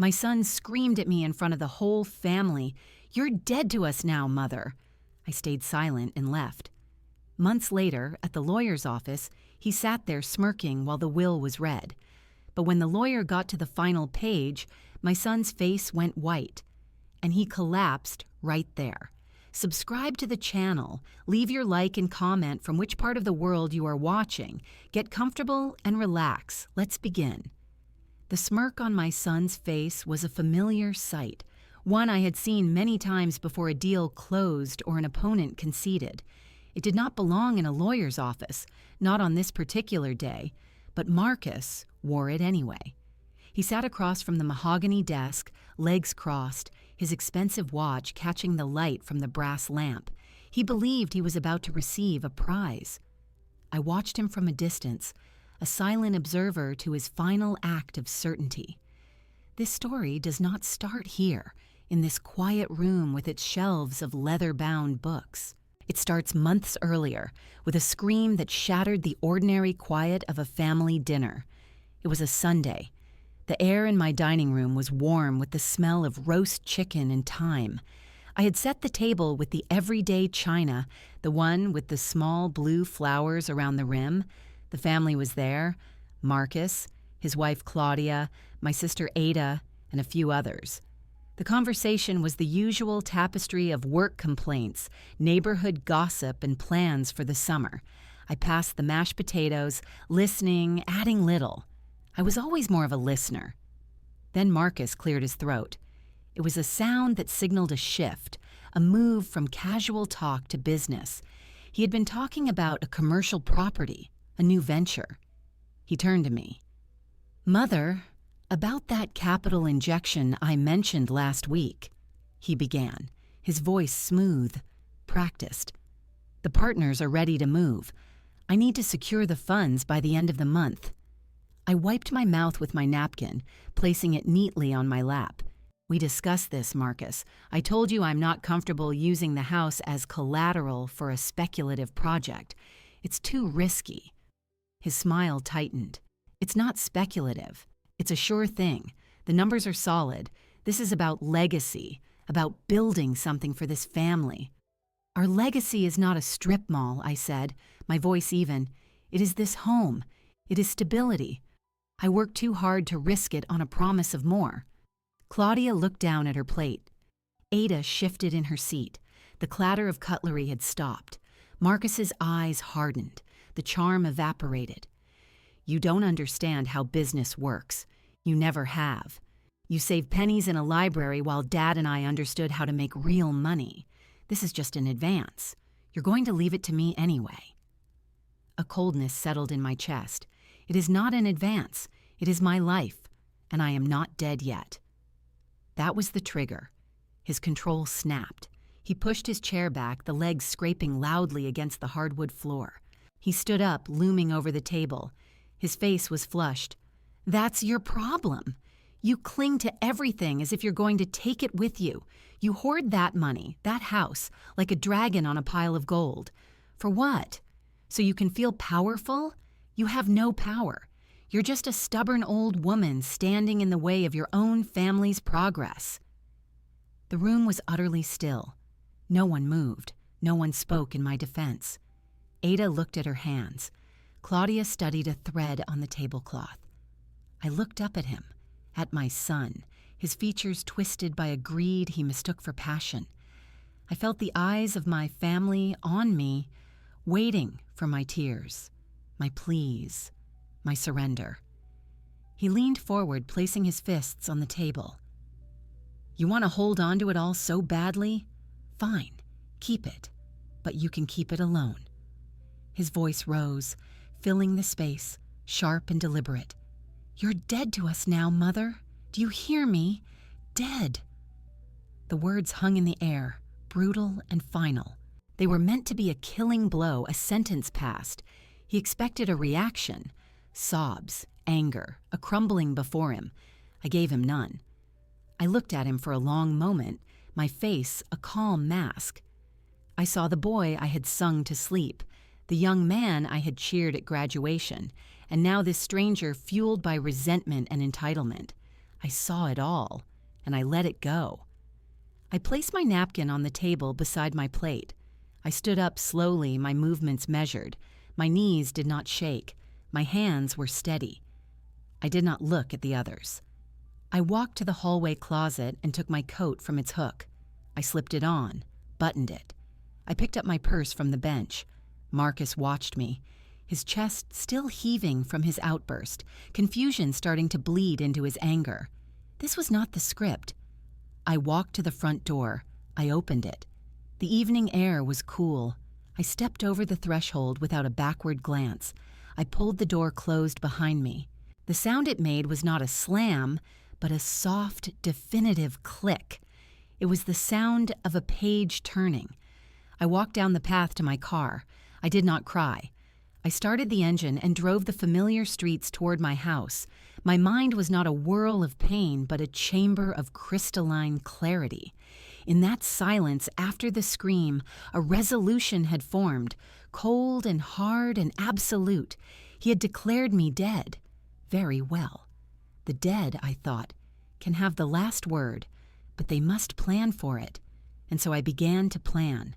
My son screamed at me in front of the whole family. "You're dead to us now, Mother." I stayed silent and left. Months later, at the lawyer's office, he sat there smirking while the will was read. But when the lawyer got to the final page, my son's face went white, and he collapsed right there. Subscribe to the channel, leave your like and comment from which part of the world you are watching. Get comfortable and relax. Let's begin. The smirk on my son's face was a familiar sight, one I had seen many times before a deal closed or an opponent conceded. It did not belong in a lawyer's office, not on this particular day, but Marcus wore it anyway. He sat across from the mahogany desk, legs crossed, his expensive watch catching the light from the brass lamp. He believed he was about to receive a prize. I watched him from a distance, a silent observer to his final act of certainty. This story does not start here, in this quiet room with its shelves of leather-bound books. It starts months earlier, with a scream that shattered the ordinary quiet of a family dinner. It was a Sunday. The air in my dining room was warm with the smell of roast chicken and thyme. I had set the table with the everyday china, the one with the small blue flowers around the rim. The family was there: Marcus, his wife Claudia, my sister Ada, and a few others. The conversation was the usual tapestry of work complaints, neighborhood gossip, and plans for the summer. I passed the mashed potatoes, listening, adding little. I was always more of a listener. Then Marcus cleared his throat. It was a sound that signaled a shift, a move from casual talk to business. He had been talking about a commercial property, a new venture. He turned to me. "Mother, about that capital injection I mentioned last week," he began, his voice smooth, practiced. "The partners are ready to move. I need to secure the funds by the end of the month." I wiped my mouth with my napkin, placing it neatly on my lap. "We discussed this, Marcus. I told you I'm not comfortable using the house as collateral for a speculative project. It's too risky." His smile tightened. "It's not speculative. It's a sure thing. The numbers are solid. This is about legacy, about building something for this family." "Our legacy is not a strip mall," I said, my voice even. "It is this home. It is stability. I worked too hard to risk it on a promise of more." Claudia looked down at her plate. Ada shifted in her seat. The clatter of cutlery had stopped. Marcus's eyes hardened. The charm evaporated. "You don't understand how business works. You never have. You save pennies in a library while Dad and I understood how to make real money. This is just an advance. You're going to leave it to me anyway." A coldness settled in my chest. It is not an advance. It is my life, and I am not dead yet. That was the trigger. His control snapped. He pushed his chair back, the legs scraping loudly against the hardwood floor. He stood up, looming over the table. His face was flushed. "That's your problem. You cling to everything as if you're going to take it with you. You hoard that money, that house, like a dragon on a pile of gold. For what? So you can feel powerful? You have no power. You're just a stubborn old woman standing in the way of your own family's progress." The room was utterly still. No one moved. No one spoke in my defense. Ada looked at her hands. Claudia studied a thread on the tablecloth. I looked up at him, at my son, his features twisted by a greed he mistook for passion. I felt the eyes of my family on me, waiting for my tears, my pleas, my surrender. He leaned forward, placing his fists on the table. "You want to hold on to it all so badly? Fine, keep it, but you can keep it alone." His voice rose, filling the space, sharp and deliberate. "You're dead to us now, Mother. Do you hear me? Dead." The words hung in the air, brutal and final. They were meant to be a killing blow, a sentence passed. He expected a reaction. Sobs, anger, a crumbling before him. I gave him none. I looked at him for a long moment, my face a calm mask. I saw the boy I had sung to sleep, the young man I had cheered at graduation, and now this stranger fueled by resentment and entitlement. I saw it all, and I let it go. I placed my napkin on the table beside my plate. I stood up slowly, my movements measured. My knees did not shake. My hands were steady. I did not look at the others. I walked to the hallway closet and took my coat from its hook. I slipped it on, buttoned it. I picked up my purse from the bench. Marcus watched me, his chest still heaving from his outburst, confusion starting to bleed into his anger. This was not the script. I walked to the front door. I opened it. The evening air was cool. I stepped over the threshold without a backward glance. I pulled the door closed behind me. The sound it made was not a slam, but a soft, definitive click. It was the sound of a page turning. I walked down the path to my car. I did not cry. I started the engine and drove the familiar streets toward my house. My mind was not a whirl of pain, but a chamber of crystalline clarity. In that silence after the scream, a resolution had formed, cold and hard and absolute. He had declared me dead. Very well. The dead, I thought, can have the last word, but they must plan for it. And so I began to plan.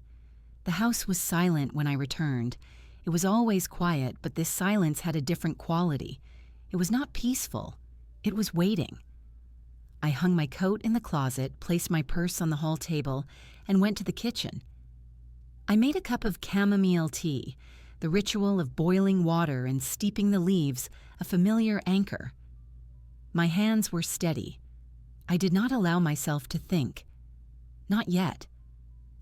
The house was silent when I returned. It was always quiet, but this silence had a different quality. It was not peaceful. It was waiting. I hung my coat in the closet, placed my purse on the hall table, and went to the kitchen. I made a cup of chamomile tea, the ritual of boiling water and steeping the leaves, a familiar anchor. My hands were steady. I did not allow myself to think. Not yet.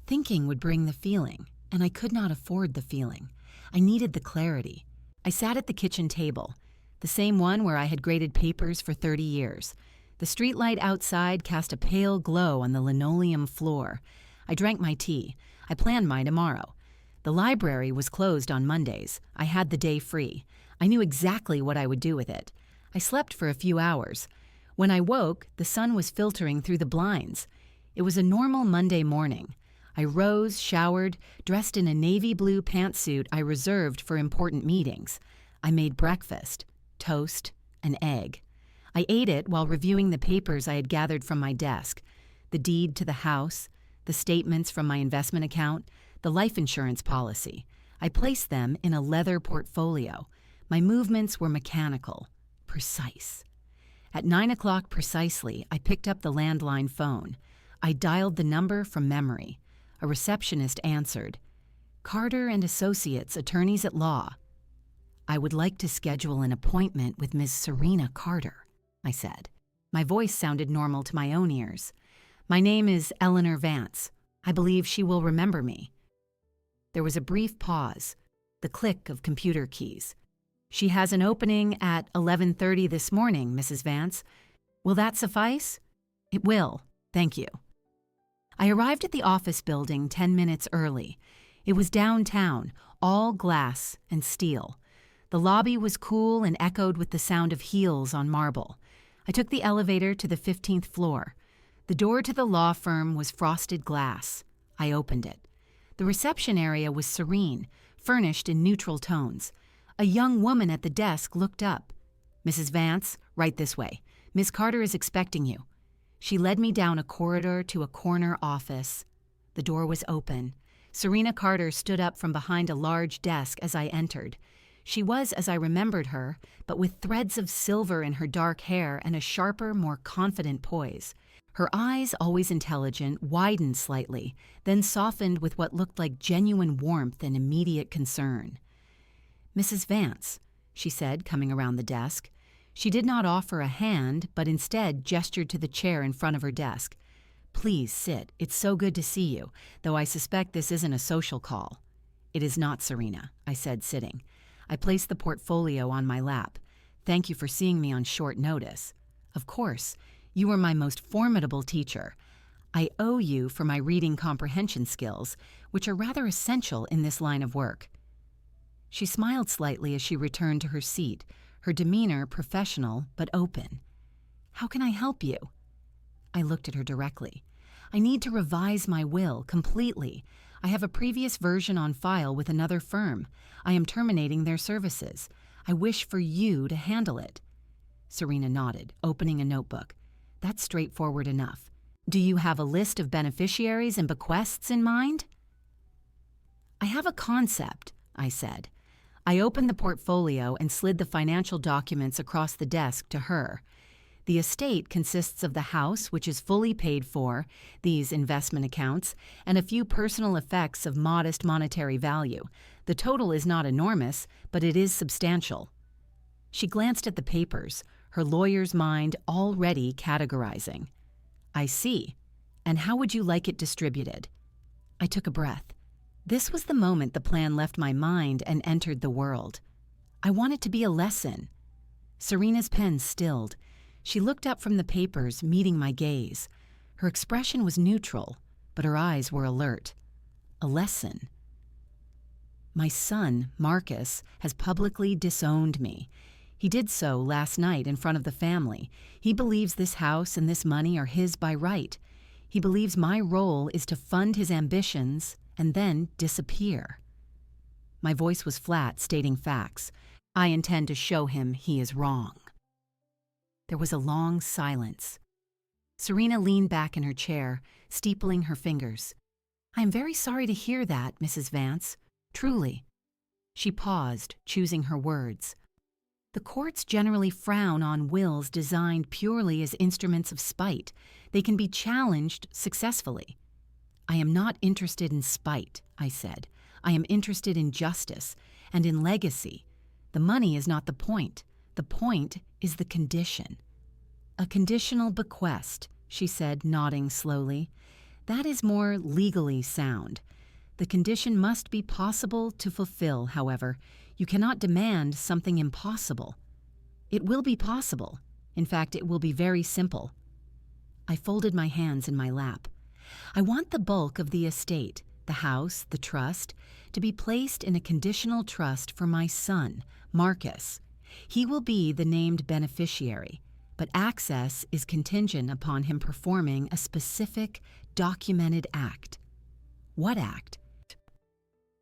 Thinking would bring the feeling, and I could not afford the feeling. I needed the clarity. I sat at the kitchen table, the same one where I had graded papers for 30 years. The streetlight outside cast a pale glow on the linoleum floor. I drank my tea. I planned my tomorrow. The library was closed on Mondays. I had the day free. I knew exactly what I would do with it. I slept for a few hours. When I woke, the sun was filtering through the blinds. It was a normal Monday morning. I rose, showered, dressed in a navy blue pantsuit I reserved for important meetings. I made breakfast, toast, an egg. I ate it while reviewing the papers I had gathered from my desk, the deed to the house, the statements from my investment account, the life insurance policy. I placed them in a leather portfolio. My movements were mechanical, precise. At 9 o'clock precisely, I picked up the landline phone. I dialed the number from memory. A receptionist answered. Carter and Associates, attorneys at law. I would like to schedule an appointment with Ms. Serena Carter, I said. My voice sounded normal to my own ears. My name is Eleanor Vance. I believe she will remember me. There was a brief pause, the click of computer keys. She has an opening at 11:30 this morning, Mrs. Vance. Will that suffice? It will, thank you. I arrived at the office building 10 minutes early. It was downtown, all glass and steel. The lobby was cool and echoed with the sound of heels on marble. I took the elevator to the 15th floor. The door to the law firm was frosted glass. I opened it. The reception area was serene, furnished in neutral tones. A young woman at the desk looked up. Mrs. Vance, right this way. Miss Carter is expecting you. She led me down a corridor to a corner office. The door was open. Serena Carter stood up from behind a large desk as I entered. She was as I remembered her, but with threads of silver in her dark hair and a sharper, more confident poise. Her eyes, always intelligent, widened slightly, then softened with what looked like genuine warmth and immediate concern. Mrs. Vance, she said, coming around the desk. She did not offer a hand, but instead gestured to the chair in front of her desk. Please sit. It's so good to see you, though I suspect this isn't a social call. It is not, Serena, I said, sitting. I placed the portfolio on my lap. Thank you for seeing me on short notice. Of course, you were my most formidable teacher. I owe you for my reading comprehension skills, which are rather essential in this line of work. She smiled slightly as she returned to her seat, her demeanor professional but open. How can I help you? I looked at her directly. I need to revise my will completely. I have a previous version on file with another firm. I am terminating their services. I wish for you to handle it. Serena nodded, opening a notebook. That's straightforward enough. Do you have a list of beneficiaries and bequests in mind? I have a concept, I said. I opened the portfolio and slid the financial documents across the desk to her. The estate consists of the house, which is fully paid for, these investment accounts, and a few personal effects of modest monetary value. The total is not enormous, but it is substantial. She glanced at the papers, her lawyer's mind already categorizing. I see. And how would you like it distributed? I took a breath. This was the moment the plan left my mind and entered the world. I want it to be a lesson. Serena's pen stilled. She looked up from the papers, meeting my gaze. Her expression was neutral, but her eyes were alert. A lesson. My son, Marcus, has publicly disowned me. He did so last night in front of the family. He believes this house and this money are his by right. He believes my role is to fund his ambitions and then disappear. My voice was flat, stating facts. I intend to show him he is wrong. There was a long silence. Serena leaned back in her chair, steepling her fingers. I am very sorry to hear that, Mrs. Vance. Truly. She paused, choosing her words. The courts generally frown on wills designed purely as instruments of spite. They can be challenged successfully. I am not interested in spite, I said. I am interested in justice and in legacy. The money is not the point. The point is the condition. A conditional bequest, she said, nodding slowly. That is more legally sound. The condition must be possible to fulfill, however. You cannot demand something impossible. It will be possible. In fact, it will be very simple. I folded my hands in my lap. I want the bulk of the estate, the house, the trust, to be placed in a conditional trust for my son, Marcus. He will be the named beneficiary, but access is contingent upon him performing a specific, documented act. What act?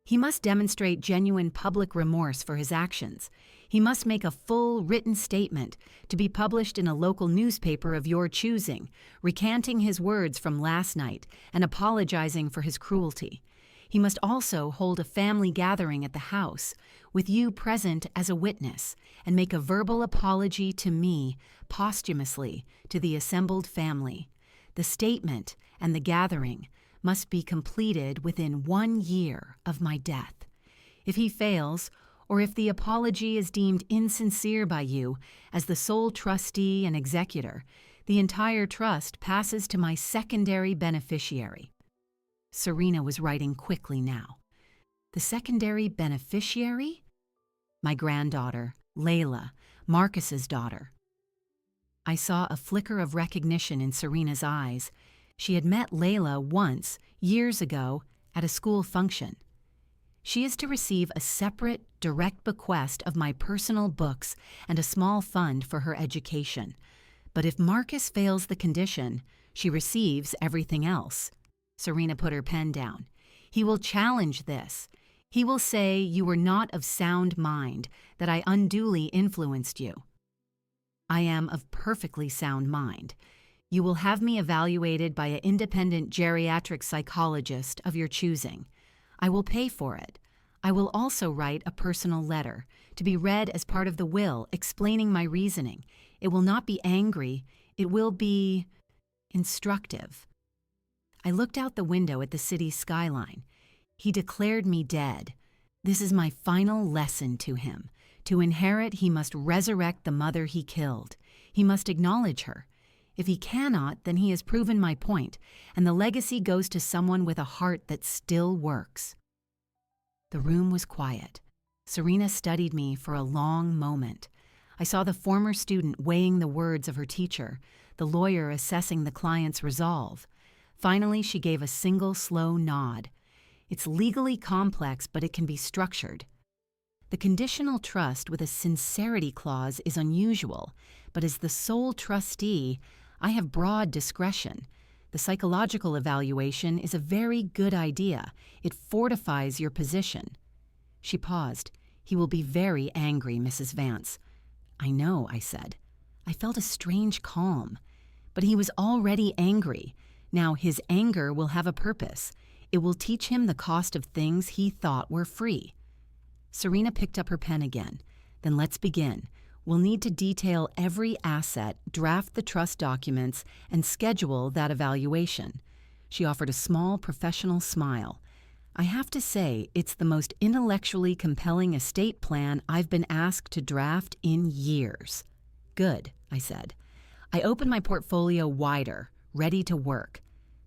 He must demonstrate genuine public remorse for his actions. He must make a full written statement to be published in a local newspaper of your choosing, recanting his words from last night and apologizing for his cruelty. He must also hold a family gathering at the house, with you present as a witness, and make a verbal apology to me, posthumously, to the assembled family. The statement and the gathering must be completed within 1 year of my death. If he fails, or if the apology is deemed insincere by you as the sole trustee and executor, the entire trust passes to my secondary beneficiary. Serena was writing quickly now. The secondary beneficiary? My granddaughter, Layla, Marcus's daughter. I saw a flicker of recognition in Serena's eyes. She had met Layla once, years ago, at a school function. She is to receive a separate, direct bequest of my personal books and a small fund for her education. But if Marcus fails the condition, she receives everything else. Serena put her pen down. He will challenge this. He will say you were not of sound mind, that I unduly influenced you. I am of perfectly sound mind. You will have me evaluated by an independent geriatric psychologist of your choosing. I will pay for it. I will also write a personal letter, to be read as part of the will, explaining my reasoning. It will not be angry. It will be instructive. I looked out the window at the city skyline. He declared me dead. This is my final lesson to him. To inherit, he must resurrect the mother he killed. He must acknowledge her. If he cannot, then he has proven my point, and the legacy goes to someone with a heart that still works. The room was quiet. Serena studied me for a long moment. I saw the former student weighing the words of her teacher, the lawyer assessing the client's resolve. Finally, she gave a single slow nod. It's legally complex, but it can be structured. The conditional trust with a sincerity clause is unusual, but as the sole trustee, I have broad discretion. The psychological evaluation is a very good idea. It fortifies your position. She paused. He will be very angry, Mrs. Vance. I know, I said. I felt a strange calm. But he was already angry. Now his anger will have a purpose. It will teach him the cost of things he thought were free. Serena picked up her pen again. Then let's begin. We'll need to detail every asset, draft the trust documents, and schedule that evaluation. She offered a small professional smile. I have to say, it's the most intellectually compelling estate plan I've been asked to draft in years. Good, I said. I opened my portfolio wider, ready to work.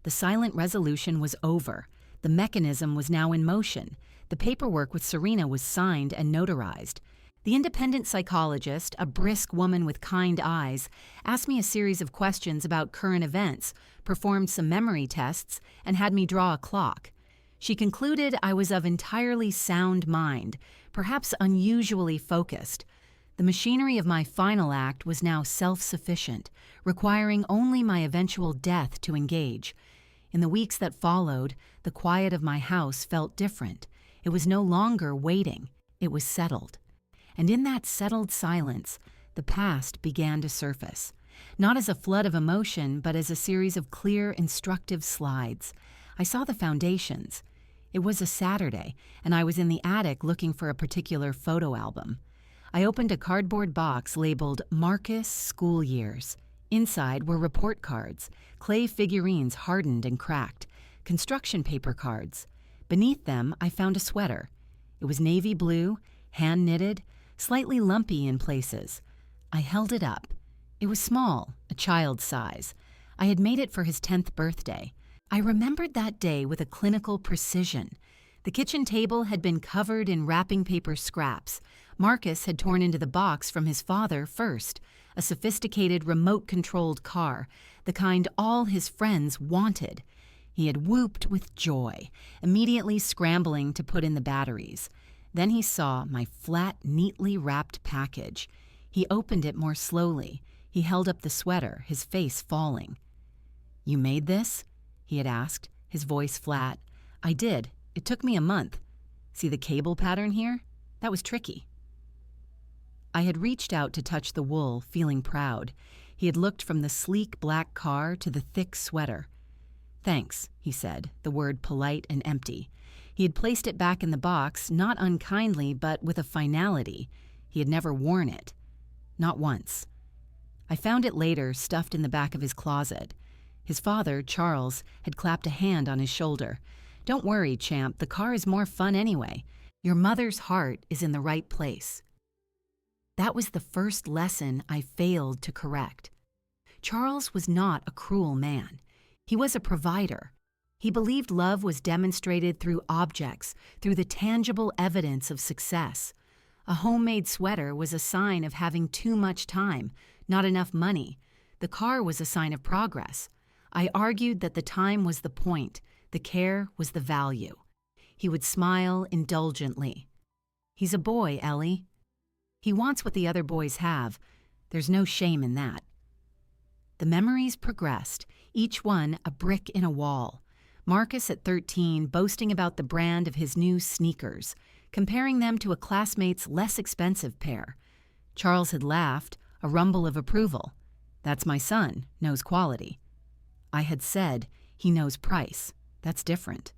The silent resolution was over. The mechanism was now in motion. The paperwork with Serena was signed and notarized. The independent psychologist, a brisk woman with kind eyes, asked me a series of questions about current events, performed some memory tests, and had me draw a clock. She concluded I was of entirely sound mind, perhaps unusually focused. The machinery of my final act was now self-sufficient, requiring only my eventual death to engage. In the weeks that followed, the quiet of my house felt different. It was no longer waiting. It was settled. And in that settled silence, the past began to surface, not as a flood of emotion, but as a series of clear, instructive slides. I saw the foundations. It was a Saturday, and I was in the attic looking for a particular photo album. I opened a cardboard box labeled Marcus School Years. Inside were report cards, clay figurines hardened and cracked, construction paper cards. Beneath them, I found a sweater. It was navy blue, hand-knitted, slightly lumpy in places. I held it up. It was small, a child's size. I had made it for his 10th birthday. I remembered that day with a clinical precision. The kitchen table had been covered in wrapping paper scraps. Marcus had torn into the box from his father first, a sophisticated remote-controlled car, the kind all his friends wanted. He had whooped with joy, immediately scrambling to put in the batteries. Then he saw my flat, neatly wrapped package. He opened it more slowly. He held up the sweater, his face falling. "You made this?" he had asked, his voice flat. "I did. It took me a month. See the cable pattern here? That was tricky." I had reached out to touch the wool, feeling proud. He had looked from the sleek black car to the thick sweater. "Thanks," he said, the word polite and empty. He had placed it back in the box, not unkindly, but with a finality. He had never worn it. Not once. I found it later, stuffed in the back of his closet. His father, Charles, had clapped a hand on his shoulder. "Don't worry, champ, the car is more fun anyway. Your mother's heart is in the right place." That was the first lesson I failed to correct. Charles was not a cruel man. He was a provider. He believed love was demonstrated through objects, through the tangible evidence of success. A homemade sweater was a sign of having too much time, not enough money. The car was a sign of progress. I argued that the time was the point, the care was the value. He would smile indulgently. "He's a boy, Ellie. He wants what the other boys have. There's no shame in that." The memories progressed, each one a brick in a wall. Marcus at 13 boasting about the brand of his new sneakers, comparing them to a classmate's less expensive pair. Charles had laughed, a rumble of approval. "That's my son, knows quality." I had said, "He knows price. That's different."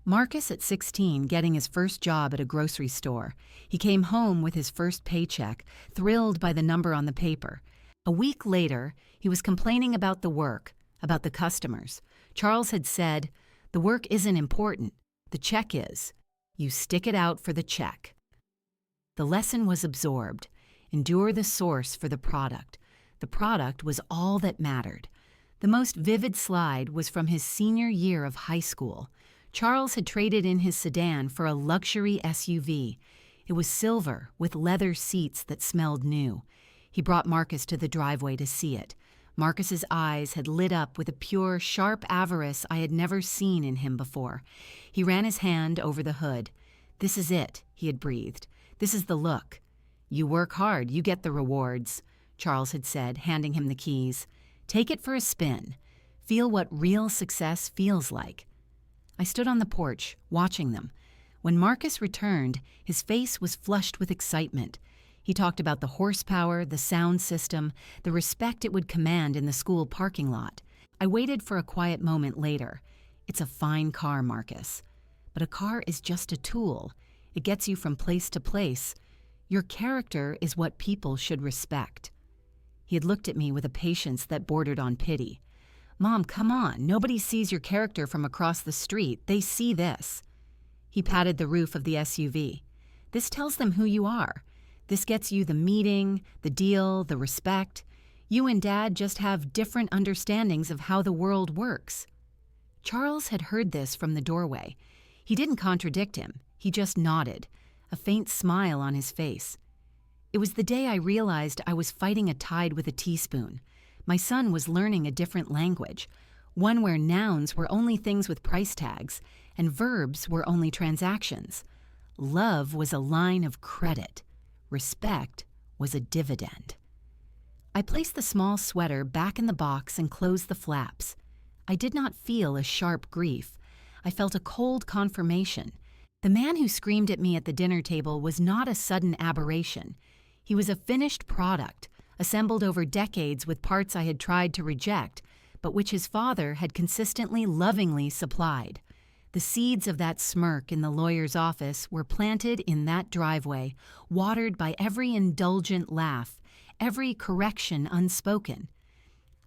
Marcus at 16 getting his first job at a grocery store. He came home with his first paycheck, thrilled by the number on the paper. A week later, he was complaining about the work, about the customers. Charles had said, "The work isn't important. The check is. You stick it out for the check." The lesson was absorbed. Endure the source for the product. The product was all that mattered. The most vivid slide was from his senior year of high school. Charles had traded in his sedan for a luxury SUV. It was silver with leather seats that smelled new. He brought Marcus to the driveway to see it. Marcus's eyes had lit up with a pure, sharp avarice I had never seen in him before. He ran his hand over the hood. "This is it," he had breathed. "This is the look." "You work hard, you get the rewards," Charles had said, handing him the keys. "Take it for a spin. Feel what real success feels like." I stood on the porch, watching them. When Marcus returned, his face was flushed with excitement. He talked about the horsepower, the sound system, the respect it would command in the school parking lot. I waited for a quiet moment later. It's a fine car, Marcus. But a car is just a tool. It gets you from place to place. Your character is what people should respect. He had looked at me with a patience that bordered on pity. Mom, come on. Nobody sees your character from across the street. They see this. He patted the roof of the SUV. This tells them who you are. This gets you the meeting, the deal, the respect. You and Dad just have different understandings of how the world works. Charles had heard this from the doorway. He didn't contradict him. He just nodded, a faint smile on his face. It was the day I realized I was fighting a tide with a teaspoon. My son was learning a different language, one where nouns were only things with price tags and verbs were only transactions. Love was a line of credit. Respect was a dividend. I placed the small sweater back in the box and closed the flaps. I did not feel a sharp grief. I felt a cold confirmation. The man who screamed at me at the dinner table was not a sudden aberration. He was a finished product, assembled over decades with parts I had tried to reject, but which his father had consistently lovingly supplied. The seeds of that smirk in the lawyer's office were planted in that driveway, watered by every indulgent laugh, every correction unspoken.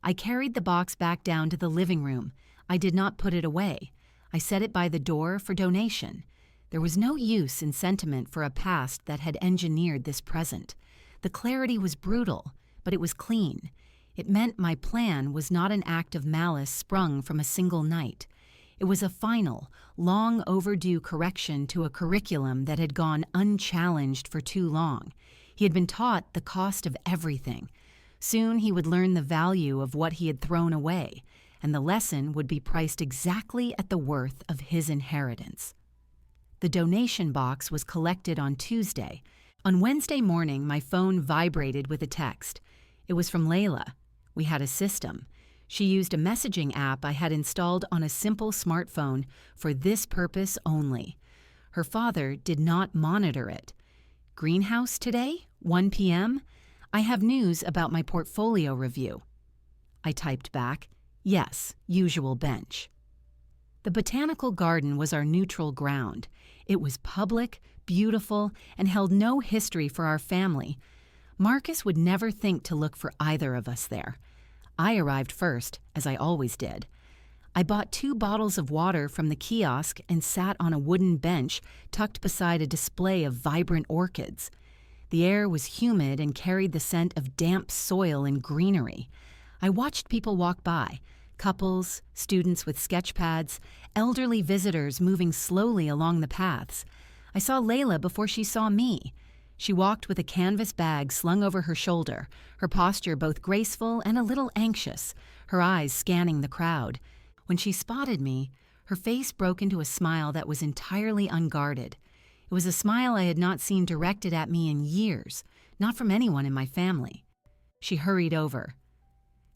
I carried the box back down to the living room. I did not put it away. I set it by the door for donation. There was no use in sentiment for a past that had engineered this present. The clarity was brutal, but it was clean. It meant my plan was not an act of malice sprung from a single night. It was a final, long overdue correction to a curriculum that had gone unchallenged for too long. He had been taught the cost of everything. Soon he would learn the value of what he had thrown away, and the lesson would be priced exactly at the worth of his inheritance. The donation box was collected on Tuesday. On Wednesday morning, my phone vibrated with a text. It was from Layla. We had a system. She used a messaging app I had installed on a simple smartphone for this purpose only. Her father did not monitor it. Greenhouse today, 1 p.m.? I have news about my portfolio review. I typed back, yes, usual bench. The botanical garden was our neutral ground. It was public, beautiful, and held no history for our family. Marcus would never think to look for either of us there. I arrived first, as I always did. I bought 2 bottles of water from the kiosk and sat on a wooden bench tucked beside a display of vibrant orchids. The air was humid and carried the scent of damp soil and greenery. I watched people walk by, couples, students with sketch pads, elderly visitors moving slowly along the paths. I saw Layla before she saw me. She walked with a canvas bag slung over her shoulder, her posture both graceful and a little anxious, her eyes scanning the crowd. When she spotted me, her face broke into a smile that was entirely unguarded. It was a smile I had not seen directed at me in years, not from anyone in my family. She hurried over.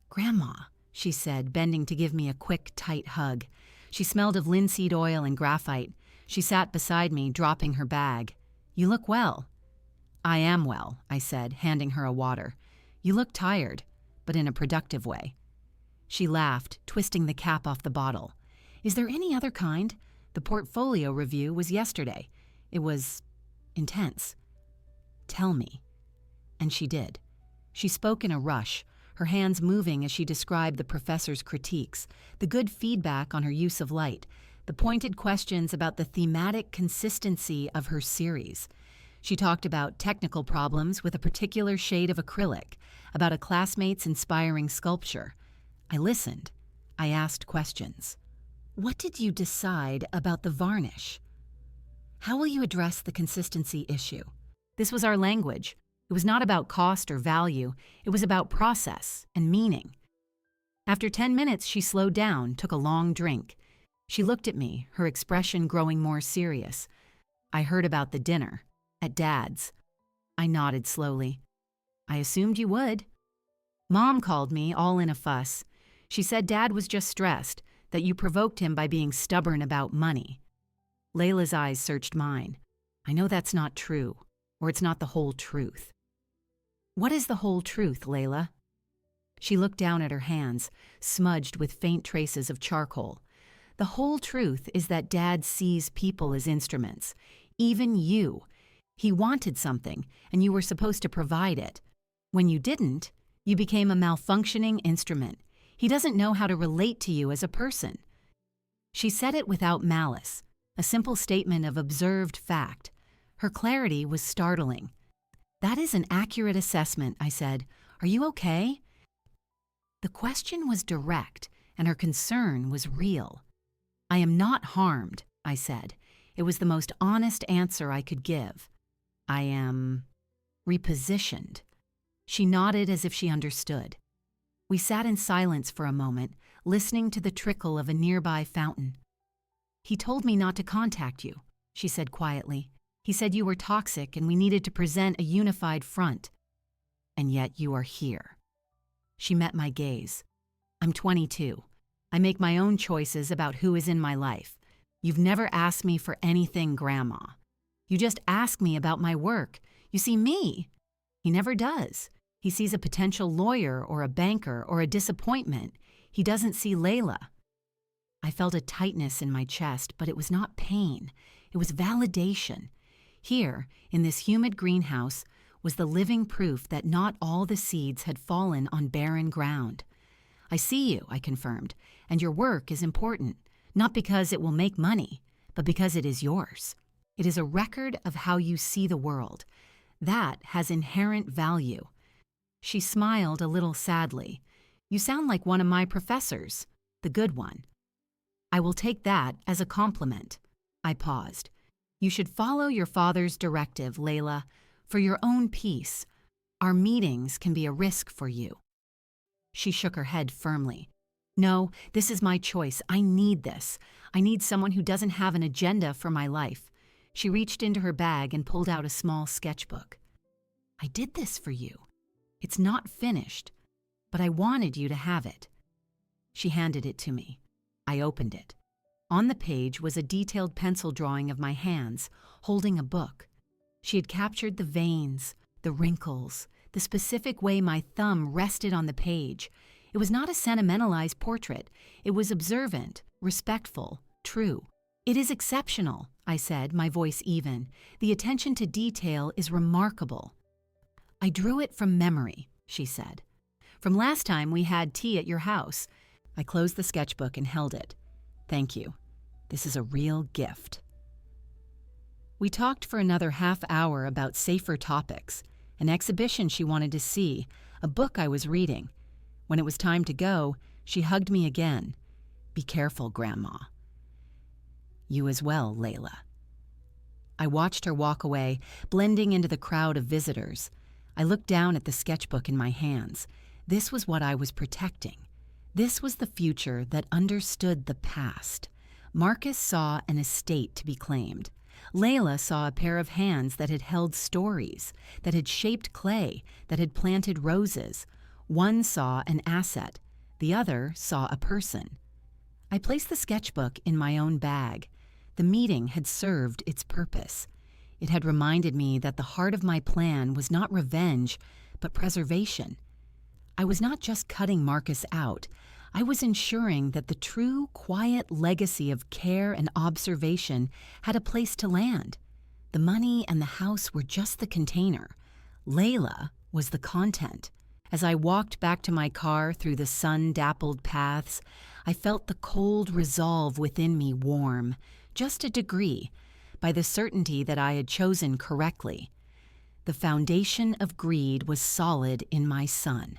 "Grandma," she said, bending to give me a quick, tight hug. She smelled of linseed oil and graphite. She sat beside me, dropping her bag. "You look well." "I am well," I said, handing her a water. "You look tired, but in a productive way." She laughed, twisting the cap off the bottle. "Is there any other kind? The portfolio review was yesterday. It was intense." "Tell me." And she did. She spoke in a rush, her hands moving as she described the professor's critiques, the good feedback on her use of light, the pointed questions about the thematic consistency of her series. She talked about technical problems with a particular shade of acrylic, about a classmate's inspiring sculpture. I listened. I asked questions. "What did you decide about the varnish? How will you address the consistency issue?" This was our language. It was not about cost or value. It was about process and meaning. After 10 minutes, she slowed down, took a long drink. She looked at me, her expression growing more serious. "I heard about the dinner. At Dad's." I nodded slowly. "I assumed you would." "Mom called me, all in a fuss. She said Dad was just stressed, that you provoked him by being stubborn about money." Layla's eyes searched mine. "I know that's not true, or it's not the whole truth." What is the whole truth, Layla? She looked down at her hands, smudged with faint traces of charcoal. The whole truth is that Dad sees people as instruments. Even you. He wanted something, and you were supposed to provide it. When you didn't, you became a malfunctioning instrument. He doesn't know how to relate to you as a person. She said it without malice, a simple statement of observed fact. Her clarity was startling. That is an accurate assessment, I said. Are you okay? The question was direct, and her concern was real. I am not harmed, I said. It was the most honest answer I could give. I am repositioned. She nodded as if she understood. We sat in silence for a moment, listening to the trickle of a nearby fountain. He told me not to contact you, she said quietly. He said you were toxic and we needed to present a unified front. And yet you are here. She met my gaze. I'm 22. I make my own choices about who is in my life. You've never asked me for anything, Grandma. You just ask me about my work. You see me. He never does. He sees a potential lawyer or a banker or a disappointment. He doesn't see Layla. I felt a tightness in my chest, but it was not pain. It was validation. Here, in this humid greenhouse, was the living proof that not all the seeds had fallen on barren ground. I see you, I confirmed, and your work is important, not because it will make money, but because it is yours. It is a record of how you see the world. That has inherent value. She smiled a little sadly. You sound like one of my professors, the good one. I will take that as a compliment. I paused. You should follow your father's directive, Layla, for your own peace. Our meetings can be a risk for you. She shook her head firmly. No, this is my choice. I need this. I need someone who doesn't have an agenda for my life. She reached into her bag and pulled out a small sketchbook. I did this for you. It's not finished, but I wanted you to have it. She handed it to me. I opened it. On the page was a detailed pencil drawing of my hands, holding a book. She had captured the veins, the wrinkles, the specific way my thumb rested on the page. It was not a sentimentalized portrait. It was observant, respectful, true. It is exceptional, I said, my voice even. The attention to detail is remarkable. I drew it from memory, she said. From last time we had tea at your house. I closed the sketchbook and held it. Thank you. This is a real gift. We talked for another half hour about safer topics, an exhibition she wanted to see, a book I was reading. When it was time to go, she hugged me again. Be careful, Grandma. You as well, Layla. I watched her walk away, blending into the crowd of visitors. I looked down at the sketchbook in my hands. This was what I was protecting. This was the future that understood the past. Marcus saw an estate to be claimed. Layla saw a pair of hands that had held stories, that had shaped clay, that had planted roses. One saw an asset. The other saw a person. I placed the sketchbook in my own bag. The meeting had served its purpose. It had reminded me that the heart of my plan was not revenge, but preservation. I was not just cutting Marcus out. I was ensuring that the true, quiet legacy of care and observation had a place to land. The money and the house were just the container. Layla was the content. As I walked back to my car through the sun-dappled paths, I felt the cold resolve within me warm, just a degree, by the certainty that I had chosen correctly. The foundation of greed was solid in my son.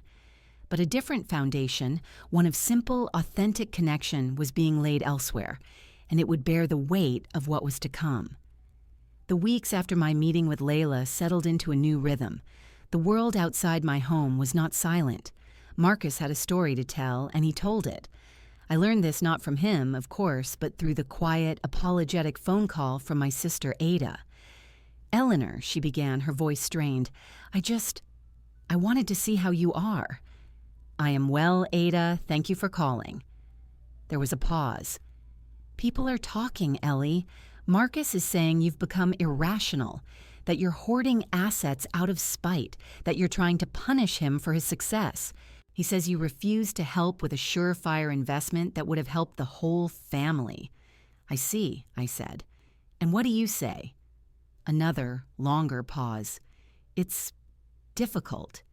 But a different foundation, one of simple, authentic connection, was being laid elsewhere, and it would bear the weight of what was to come. The weeks after my meeting with Layla settled into a new rhythm. The world outside my home was not silent. Marcus had a story to tell, and he told it. I learned this not from him, of course, but through the quiet, apologetic phone call from my sister Ada. Eleanor, she began, her voice strained, I wanted to see how you are. I am well, Ada. Thank you for calling. There was a pause. People are talking, Ellie. Marcus is saying you've become irrational, that you're hoarding assets out of spite, that you're trying to punish him for his success. He says you refused to help with a surefire investment that would have helped the whole family. I see, I said. And what do you say? Another, longer pause. It's difficult.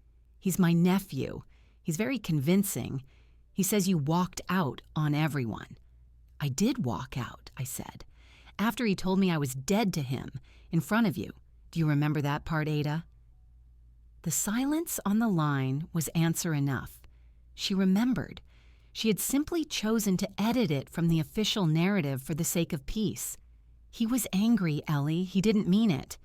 He's my nephew. He's very convincing. He says you walked out on everyone. I did walk out, I said. After he told me I was dead to him, in front of you. Do you remember that part, Ada? The silence on the line was answer enough. She remembered. She had simply chosen to edit it from the official narrative for the sake of peace. He was angry, Ellie. He didn't mean it.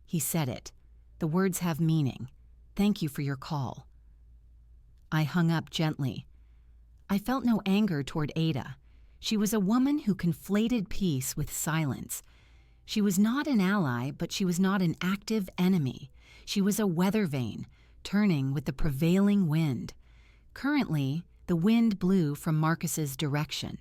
He said it. The words have meaning. Thank you for your call. I hung up gently. I felt no anger toward Ada. She was a woman who conflated peace with silence. She was not an ally, but she was not an active enemy. She was a weather vane, turning with the prevailing wind. Currently, the wind blew from Marcus's direction.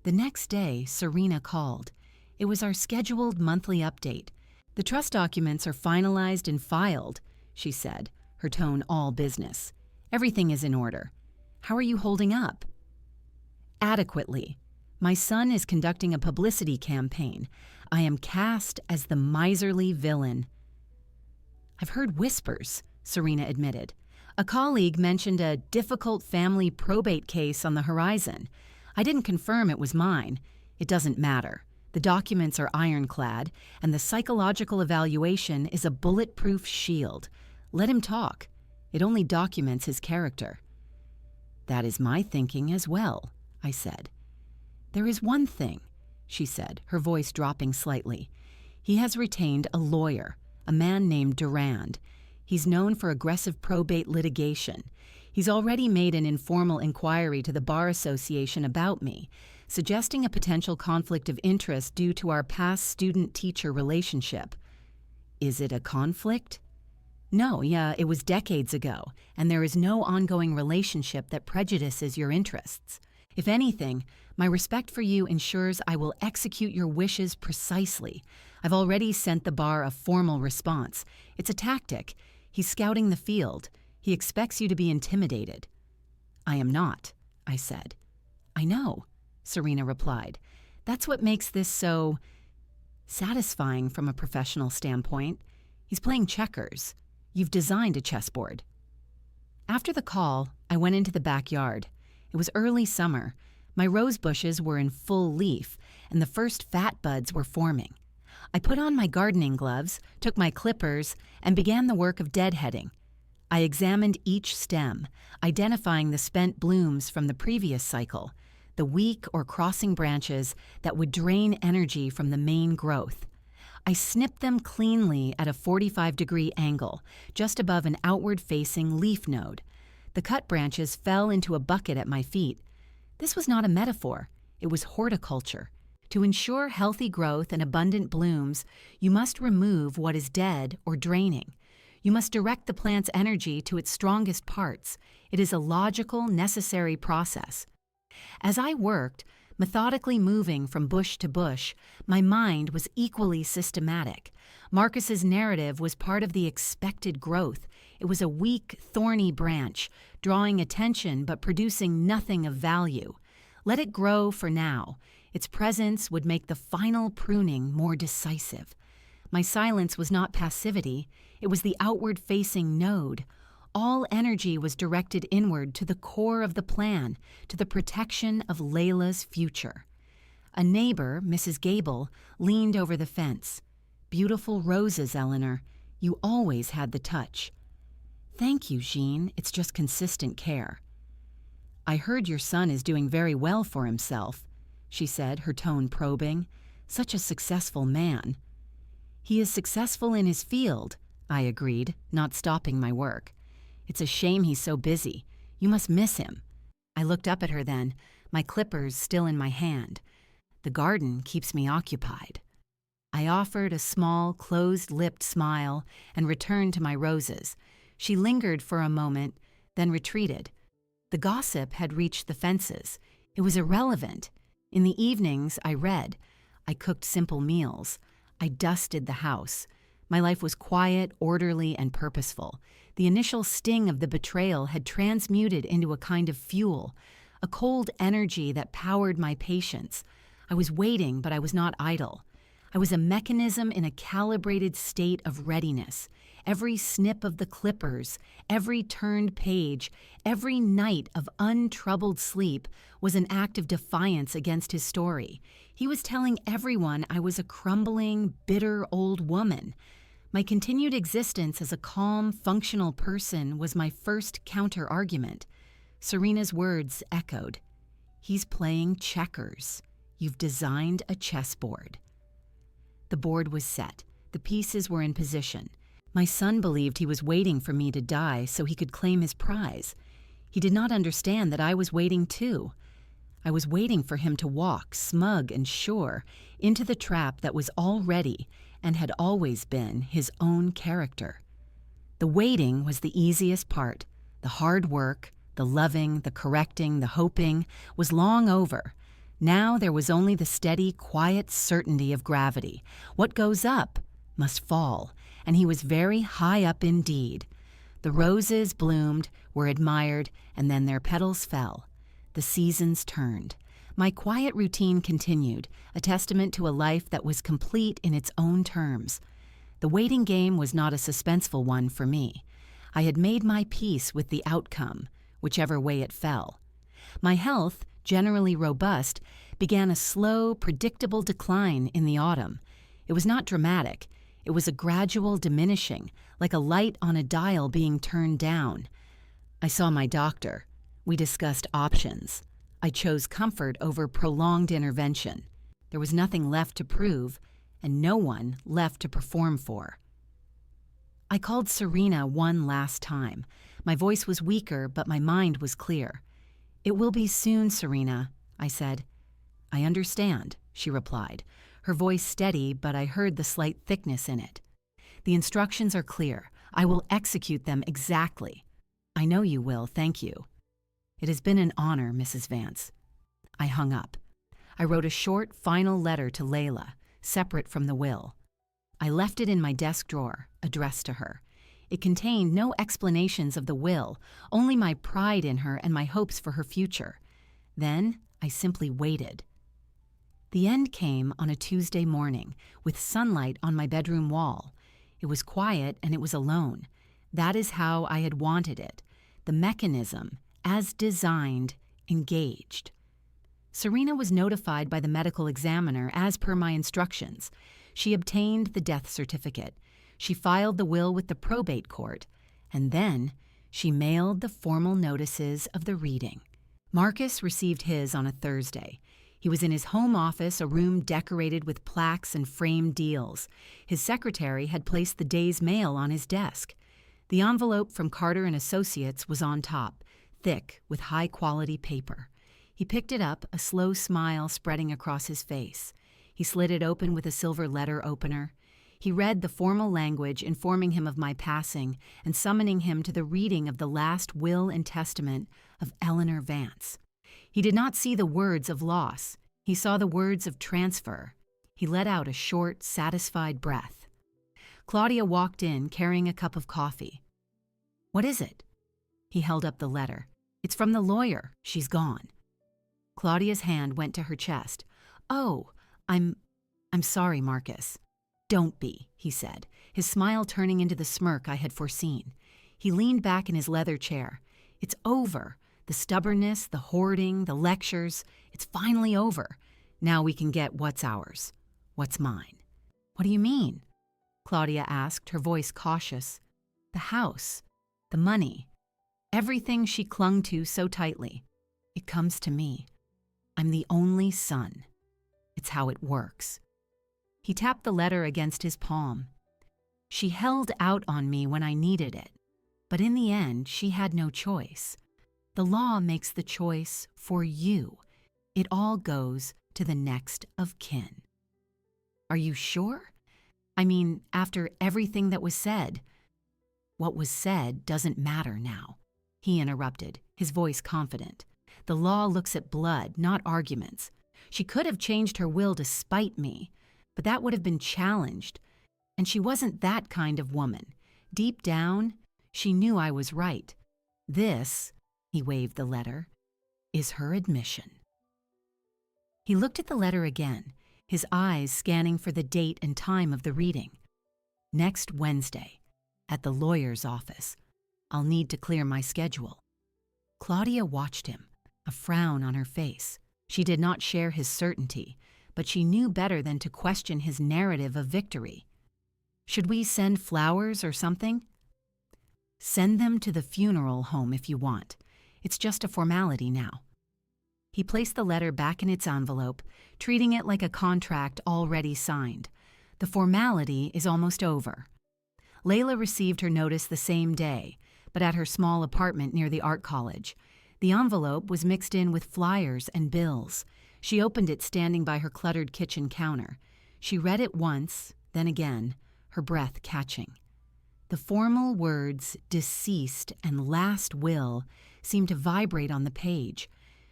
The next day, Serena called. It was our scheduled monthly update. The trust documents are finalized and filed, she said, her tone all business. Everything is in order. How are you holding up? Adequately. My son is conducting a publicity campaign. I am cast as the miserly villain. I've heard whispers, Serena admitted. A colleague mentioned a difficult family probate case on the horizon. I didn't confirm it was mine. It doesn't matter. The documents are ironclad, and the psychological evaluation is a bulletproof shield. Let him talk. It only documents his character. That is my thinking as well, I said. There is one thing, she said, her voice dropping slightly. He has retained a lawyer, a man named Durand. He's known for aggressive probate litigation. He's already made an informal inquiry to the Bar Association about me, suggesting a potential conflict of interest due to our past student-teacher relationship. Is it a conflict? No, it was decades ago, and there is no ongoing relationship that prejudices your interests. If anything, my respect for you ensures I will execute your wishes precisely. I've already sent the bar a formal response. It's a tactic. He's scouting the field. He expects you to be intimidated. I am not, I said. I know, Serena replied. That's what makes this so satisfying from a professional standpoint. He's playing checkers. You've designed a chessboard. After the call, I went into the backyard. It was early summer. My rose bushes were in full leaf, and the first fat buds were forming. I put on my gardening gloves, took my clippers, and began the work of deadheading. I examined each stem, identifying the spent blooms from the previous cycle, the weak or crossing branches that would drain energy from the main growth. I snipped them cleanly at a 45-degree angle, just above an outward-facing leaf node. The cut branches fell into a bucket at my feet. This was not a metaphor. It was horticulture. To ensure healthy growth and abundant blooms, you must remove what is dead or draining. You must direct the plant's energy to its strongest parts. It is a logical, necessary process. As I worked, methodically moving from bush to bush, my mind was equally systematic. Marcus's narrative was part of the expected growth. It was a weak, thorny branch, drawing attention but producing nothing of value. Let it grow for now. Its presence would make the final pruning more decisive. My silence was not passivity. It was the outward-facing node. All energy was directed inward to the core of the plan, to the protection of Layla's future. A neighbor, Mrs. Gable, leaned over the fence. Beautiful roses, Eleanor. You always had the touch. Thank you, Jean. It's just consistent care. I heard your son is doing very well for himself, she said, her tone probing. Such a successful man. He is successful in his field, I agreed, not stopping my work. It's a shame he's so busy. You must miss him. I looked up at her then, my clippers still in my hand. The garden keeps me occupied. I offered a small, closed-lipped smile and returned to my roses. She lingered for a moment, then retreated. The gossip had reached the fences. It was irrelevant. In the evenings, I read. I cooked simple meals. I dusted the house. My life was quiet, orderly, and purposeful. The initial sting of the betrayal had transmuted into a kind of fuel, a cold energy that powered my patience. I was waiting, but I was not idle. I was a mechanism in a calibrated state of readiness. Every snip of the clippers, every turned page, every night of untroubled sleep was an act of defiance against his story. He was telling everyone I was a crumbling, bitter old woman. My continued existence as a calm, functional person was my first counter-argument. Serena's words echoed. "He's playing checkers. You've designed a chessboard." The board was set. The pieces were in position. My son believed he was waiting for me to die so he could claim his prize. He did not understand that I was waiting too. I was waiting for him to walk, smug and sure, into the trap that was already and had always been his own character. The waiting was the easiest part. The hard work, the loving, the correcting, the hoping was long over. Now there was only the steady, quiet certainty of gravity. What goes up must fall, and he was very high up indeed. The roses bloomed, were admired, and then their petals fell. The seasons turned. My quiet routine continued, a testament to a life that was complete in its own terms. The waiting game was not a suspenseful one for me. I had made my peace with the outcome, whichever way it fell. My health, generally robust, began a slow, predictable decline in the autumn. It was not dramatic. It was a gradual diminishing, like a light on a dial being turned down. I saw my doctor. We discussed options. I chose comfort over prolonged intervention. There was nothing left to prove, and no one left to perform for. I called Serena one last time. My voice was weaker, but my mind was clear. "It will be soon, Serena," I said. "I understand," she replied, her voice steady, but I heard the slight thickness in it. "The instructions are clear. I will execute them exactly." "I know you will, thank you." "It has been an honor, Mrs. Vance." I hung up. I wrote a short, final letter to Layla, separate from the will. I left it in my desk drawer, addressed to her. It contained no explanations of the will, only my pride in her and my hopes for her future. Then I simply waited. The end came on a Tuesday morning, with sunlight on my bedroom wall. It was quiet and it was alone. That is how I had wanted it. The mechanism, as designed, engaged. Serena was notified by the medical examiner as per my instructions. She obtained the death certificate. She filed the will with the probate court, and then she mailed the formal notices of the reading. Marcus received his on a Thursday. He was in his home office, a room decorated with plaques and framed deals. His secretary had placed the day's mail on his desk. The envelope from Carter and Associates was on top, thick with high-quality paper. He picked it up, a slow smile spreading across his face. He slid it open with a silver letter opener. He read the formal language informing him of my passing and summoning him to the reading of the last will and testament of Eleanor Vance. He did not see the words of loss. He saw the words of transfer. He let out a short, satisfied breath. Claudia walked in, carrying a cup of coffee. "What is it?" He held up the letter. "It's from the lawyer. She's gone." Claudia's hand went to her chest. "Oh, I'm sorry, Marcus." "Don't be," he said, his smile turning into the smirk I had foreseen. He leaned back in his leather chair. "It's over. The stubbornness, the hoarding, the lectures, it's finally over. Now we can get what's ours, what's mine." "What do you mean?" Claudia asked, her voice cautious. "The house, the money, everything she clung to so tightly. It comes to me. I'm the only son. It's how it works." He tapped the letter against his palm. "She held out on me when I needed it, but in the end, she had no choice. The law makes the choice for you. It all goes to the next of kin." "Are you sure? I mean, after everything that was said." "What was said doesn't matter now," he interrupted, his voice confident. "The law looks at blood, not arguments. She could have changed her will to spite me, but that would have been challenged. And she wasn't that kind of woman. Deep down, she knew I was right. This, he waved the letter, is her admission. He looked at the letter again, his eyes scanning for the date and time of the reading. Next Wednesday, at the lawyer's office. I'll need to clear my schedule. Claudia watched him, a frown on her face. She did not share his certainty, but she knew better than to question his narrative of victory. Should we send flowers or something? Send them to the funeral home if you want. It's just a formality now. He placed the letter back in its envelope, treating it like a contract already signed. The formality is almost over. Layla received her notice the same day, but at her small apartment near the art college. The envelope was mixed in with flyers and bills. She opened it standing by her cluttered kitchen counter. She read it once, then again, her breath catching. The formal words "deceased" and "last will" seemed to vibrate on the page.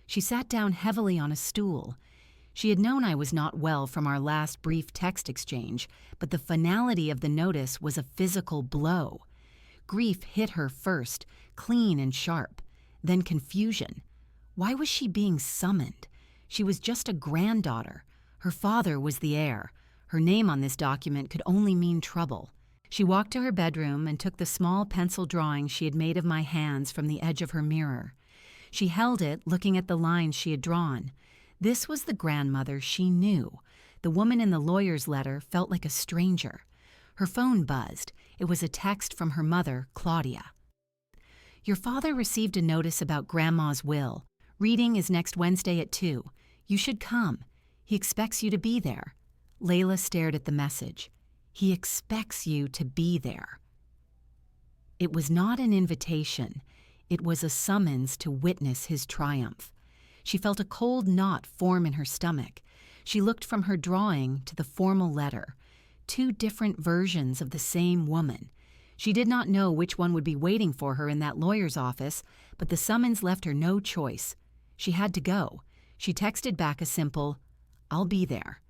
She sat down heavily on a stool. She had known I was not well from our last brief text exchange, but the finality of the notice was a physical blow. Grief hit her first, clean and sharp, then confusion. Why was she being summoned? She was just a granddaughter. Her father was the heir. Her name on this document could only mean trouble. She walked to her bedroom and took the small pencil drawing she had made of my hands from the edge of her mirror. She held it, looking at the lines she had drawn. This was the grandmother she knew. The woman in the lawyer's letter felt like a stranger. Her phone buzzed. It was a text from her mother, Claudia. Your father received a notice about Grandma's will. Reading is next Wednesday at 2. You should come. He expects you to be there. Layla stared at the message. He expects you to be there. It was not an invitation. It was a summons to witness his triumph. She felt a cold knot form in her stomach. She looked from her drawing to the formal letter. 2 different versions of the same woman. She did not know which one would be waiting for her in that lawyer's office, but the summons left her no choice. She had to go. She texted back a simple, "I'll be there."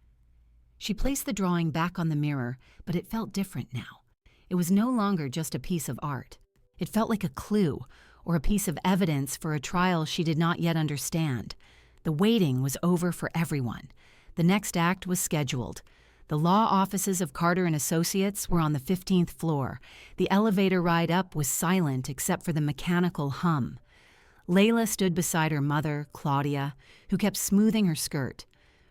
She placed the drawing back on the mirror, but it felt different now. It was no longer just a piece of art. It felt like a clue, or a piece of evidence for a trial she did not yet understand. The waiting was over for everyone. The next act was scheduled. The law offices of Carter and Associates were on the 15th floor. The elevator ride up was silent except for the mechanical hum. Layla stood beside her mother, Claudia, who kept smoothing her skirt.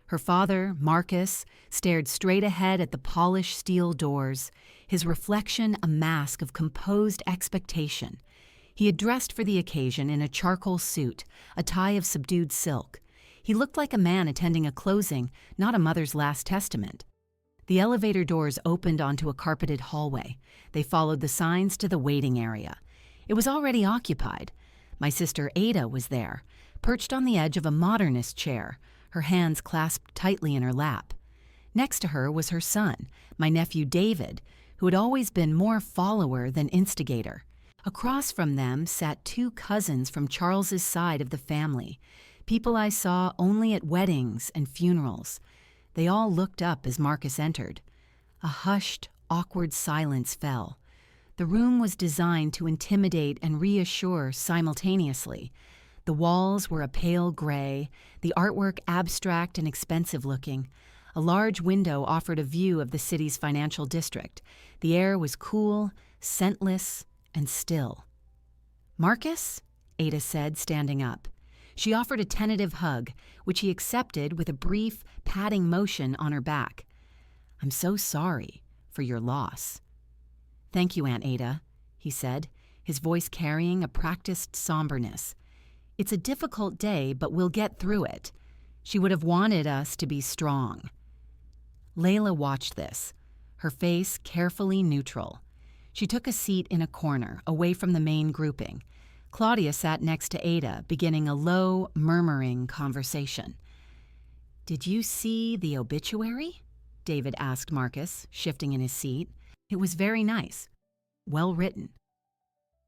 Her father, Marcus, stared straight ahead at the polished steel doors, his reflection a mask of composed expectation. He had dressed for the occasion in a charcoal suit, a tie of subdued silk. He looked like a man attending a closing, not a mother's last testament. The elevator doors opened onto a carpeted hallway. They followed the signs to the waiting area. It was already occupied. My sister Ada was there, perched on the edge of a modernist chair, her hands clasped tightly in her lap. Next to her was her son, my nephew David, who had always been more follower than instigator. Across from them sat 2 cousins from Charles's side of the family, people I saw only at weddings and funerals. They all looked up as Marcus entered. A hushed, awkward silence fell. The room was designed to intimidate and reassure simultaneously. The walls were a pale gray, the artwork abstract and expensive-looking. A large window offered a view of the city's financial district. The air was cool, scentless, and still. "Marcus?" Ada said, standing up. She offered a tentative hug, which he accepted with a brief, patting motion on her back. "I'm so sorry for your loss." "Thank you, Aunt Ada," he said, his voice carrying a practiced somberness. "It's a difficult day, but we'll get through it. She would have wanted us to be strong." Layla watched this, her face carefully neutral. She took a seat in a corner, away from the main grouping. Claudia sat next to Ada, beginning a low, murmuring conversation. "Did you see the obituary?" David asked Marcus, shifting in his seat. "It was very nice. Well written."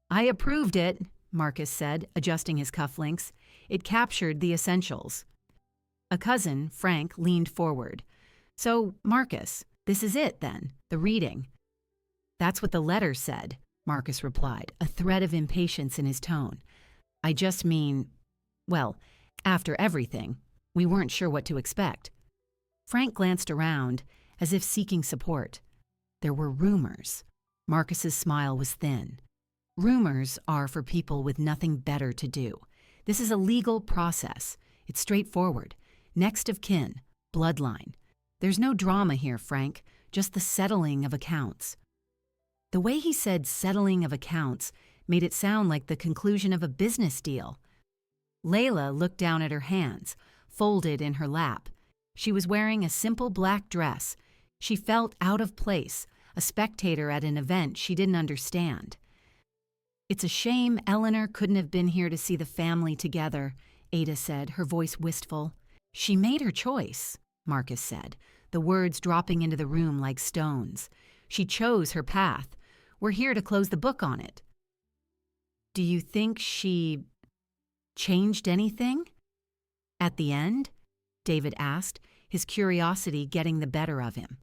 "I approved it," Marcus said, adjusting his cufflinks. "It captured the essentials." A cousin, Frank, leaned forward. "So, Marcus, This is it, then, the reading. That's what the letter said, Marcus replied, a thread of impatience in his tone. I just mean, well, after everything, we weren't sure what to expect. Frank glanced around, as if seeking support. There were rumors. Marcus's smile was thin. Rumors are for people with nothing better to do. This is a legal process. It's straightforward. Next of kin, bloodline. There's no drama here, Frank, just the settling of accounts. The way he said settling of accounts made it sound like the conclusion of a business deal. Layla looked down at her hands, folded in her lap. She was wearing a simple black dress. She felt out of place, a spectator at an event she didn't understand. It's a shame Eleanor couldn't have been here to see the family together, Ada said, her voice wistful. She made her choice, Marcus said, the words dropping into the room like stones. She chose her path. We're here to close the book on it. Do you think she changed anything? At the end? David asked, his curiosity getting the better of him.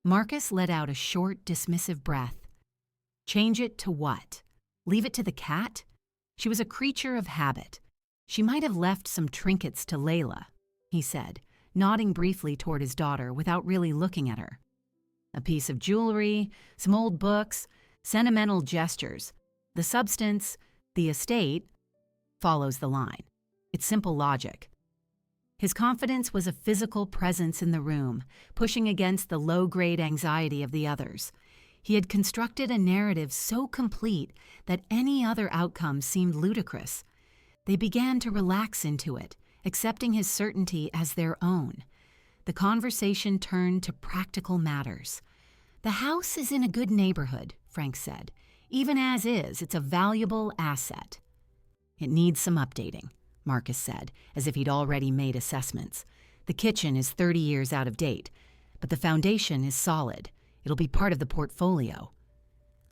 Marcus let out a short, dismissive breath. Change it to what? Leave it to the cat? She was a creature of habit. She might have left some trinkets to Layla, he said, nodding briefly toward his daughter without really looking at her. A piece of jewelry, some old books, sentimental gestures. The substance, the estate, follows the line. It's simple logic. His confidence was a physical presence in the room, pushing against the low-grade anxiety of the others. He had constructed a narrative so complete that any other outcome seemed ludicrous. They began to relax into it, accepting his certainty as their own. The conversation turned to practical matters. The house is in a good neighborhood, Frank said. Even as is, it's a valuable asset. It needs some updating, Marcus said, as if he'd already made assessments. The kitchen is 30 years out of date, but the foundation is solid. It'll be part of the portfolio.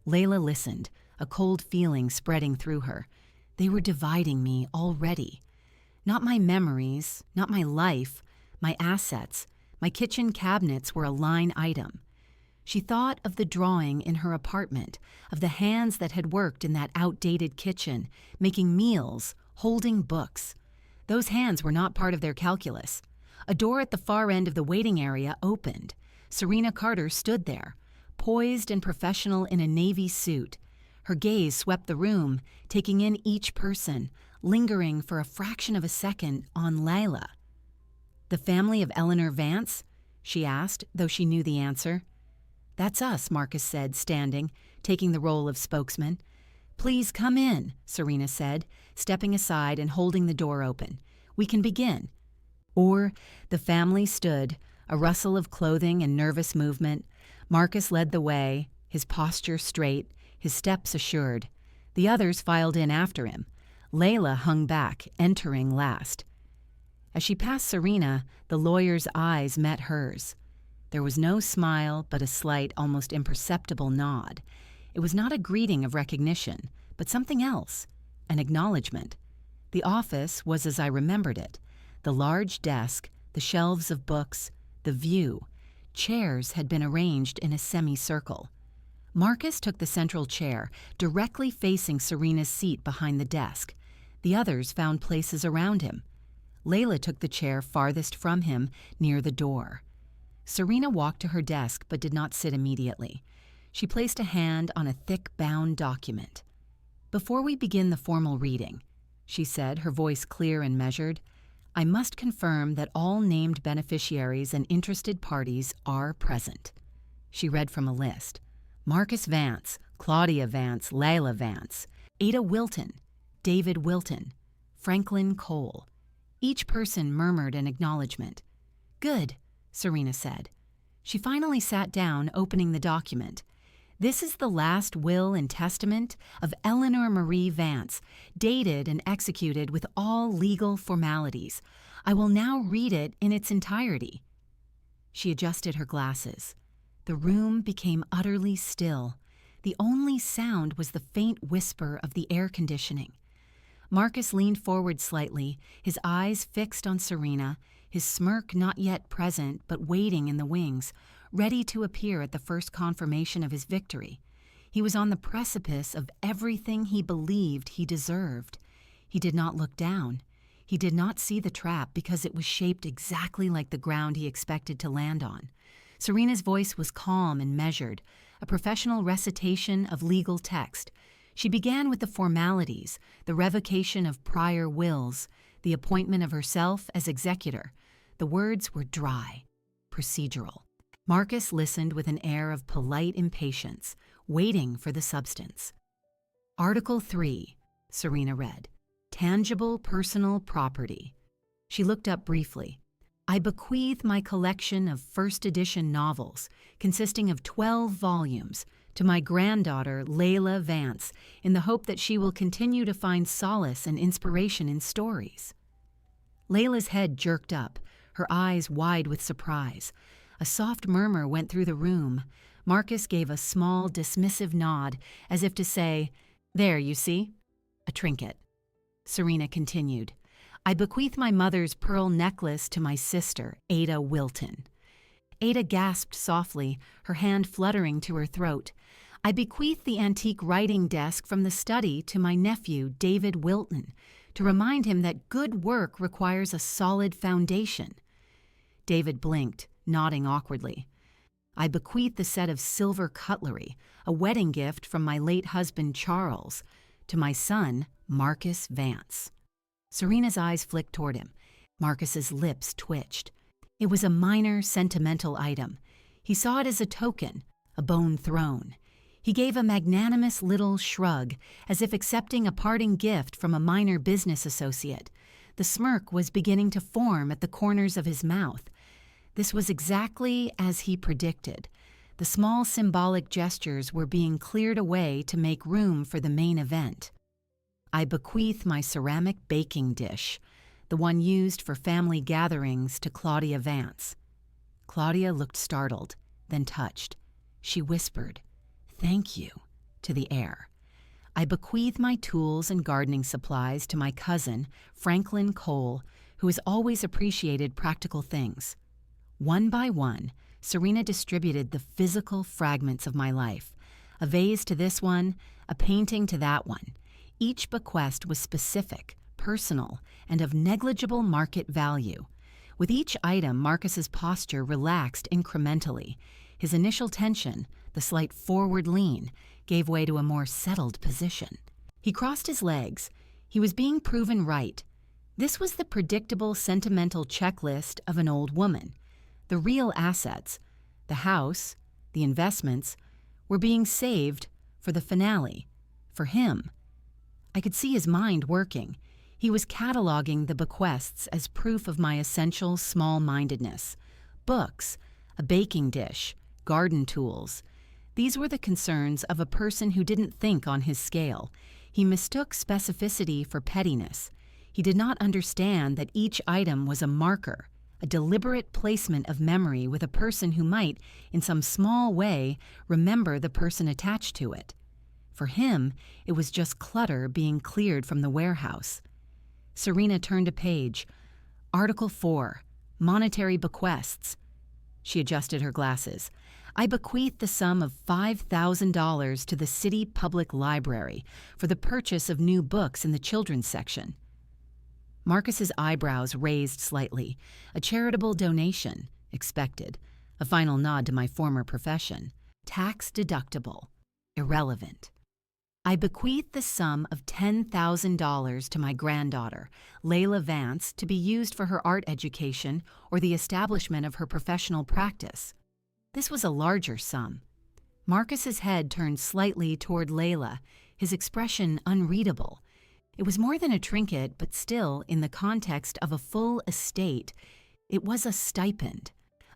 Layla listened, a cold feeling spreading through her. They were dividing me already. Not my memories, not my life, my assets. My kitchen cabinets were a line item. She thought of the drawing in her apartment, of the hands that had worked in that outdated kitchen, making meals, holding books. Those hands were not part of their calculus. A door at the far end of the waiting area opened. Serena Carter stood there, poised and professional in a navy suit. Her gaze swept the room, taking in each person, lingering for a fraction of a second on Layla. "The family of Eleanor Vance?" she asked, though she knew the answer. "That's us," Marcus said, standing, taking the role of spokesman. "Please come in," Serena said, stepping aside and holding the door open. "We can begin." Or the family stood, a rustle of clothing and nervous movement. Marcus led the way, his posture straight, his steps assured. The others filed in after him. Layla hung back, entering last. As she passed Serena, the lawyer's eyes met hers. There was no smile, but a slight, almost imperceptible nod. It was not a greeting of recognition, but something else, an acknowledgement. The office was as I remembered it. The large desk, the shelves of books, the view. Chairs had been arranged in a semicircle. Marcus took the central chair, directly facing Serena's seat behind the desk. The others found places around him. Layla took the chair farthest from him, near the door. Serena walked to her desk but did not sit immediately. She placed a hand on a thick bound document. "Before we begin the formal reading," she said, her voice clear and measured, "I must confirm that all named beneficiaries and interested parties are present." She read from a list. Marcus Vance, Claudia Vance, Layla Vance, Ada Wilton, David Wilton, Franklin Cole. Each person murmured an acknowledgement. "Good," Serena said. She finally sat down, opening the document. "This is the last will and testament of Eleanor Marie Vance, dated and executed with all legal formalities. I will now read it in its entirety." She adjusted her glasses. The room became utterly still. The only sound was the faint whisper of the air conditioning. Marcus leaned forward slightly, his eyes fixed on Serena, his smirk not yet present but waiting in the wings, ready to appear at the first confirmation of his victory. He was on the precipice of everything he believed he deserved. He did not look down. He did not see the trap because it was shaped exactly like the ground he expected to land on. Serena's voice was calm and measured, a professional recitation of legal text. She began with the formalities, the revocation of prior wills, the appointment of herself as executor. The words were dry, procedural. Marcus listened with an air of polite impatience, waiting for the substance. Article 3, Serena read. Tangible personal property. She looked up briefly. I bequeath my collection of first edition novels, consisting of 12 volumes, to my granddaughter, Layla Vance, in the hope that she will continue to find solace and inspiration in stories. Layla's head jerked up, her eyes wide with surprise. A soft murmur went through the room. Marcus gave a small, dismissive nod, as if to say, "There, you see? A trinket." Serena continued, I bequeath my mother's pearl necklace to my sister, Ada Wilton. Ada gasped softly, her hand fluttering to her throat. I bequeath the antique writing desk from the study to my nephew, David Wilton, to remind him that good work requires a solid foundation. David blinked, nodding awkwardly. I bequeath the set of silver cutlery, a wedding gift from my late husband, Charles, to my son, Marcus Vance. Serena's eyes flicked toward him. Marcus's lips twitched. It was a minor, sentimental item. He saw it as a token, a bone thrown. He gave a magnanimous little shrug, as if accepting a parting gift from a minor business associate. The smirk was beginning to form at the corners of his mouth. This was exactly as he predicted. The small symbolic gestures were being cleared away to make room for the main event. I bequeath my ceramic baking dish, the one used for family gatherings, to Claudia Vance. Claudia looked startled, then touched. She whispered, "Thank you," to the air. I bequeath my tools and gardening supplies to my cousin, Franklin Cole, who has always appreciated practical things. One by one, Serena distributed the physical fragments of my life. A vase to this one, a painting to that one. Each bequest was specific, personal, and of negligible market value. With each item, Marcus's posture relaxed incrementally. His initial tension, the slight forward lean, gave way to a more settled position. He crossed his legs. He was being proven right. This was the predictable, sentimental checklist of an old woman. The real assets, the house, the investments, were being saved for the finale, for him. I could see his mind working. He was cataloging the bequests as proof of my essential small-mindedness. Books, a baking dish, garden tools. These were the concerns of a person who didn't think on his scale. He mistook specificity for pettiness. He did not understand that each item was a marker, a deliberate placement of memory with a person who might, in some small way, remember the person attached to it. For him, it was just clutter being cleared from the warehouse. Serena turned a page. Article 4, Monetary Bequests. She adjusted her glasses. I bequeath the sum of $5,000 to the City Public Library for the purchase of new books in the children's section. Marcus's eyebrows raised slightly. A charitable donation, expected. A final nod to my former profession. Tax deductible. Irrelevant. I bequeath the sum of $10,000 to my granddaughter, Layla Vance, to be used for her art education or the establishment of her professional practice. This was a larger sum. Marcus's head turned slightly toward Layla, his expression unreadable. It was more than a trinket, but still, in the context of a full estate, it was a stipend,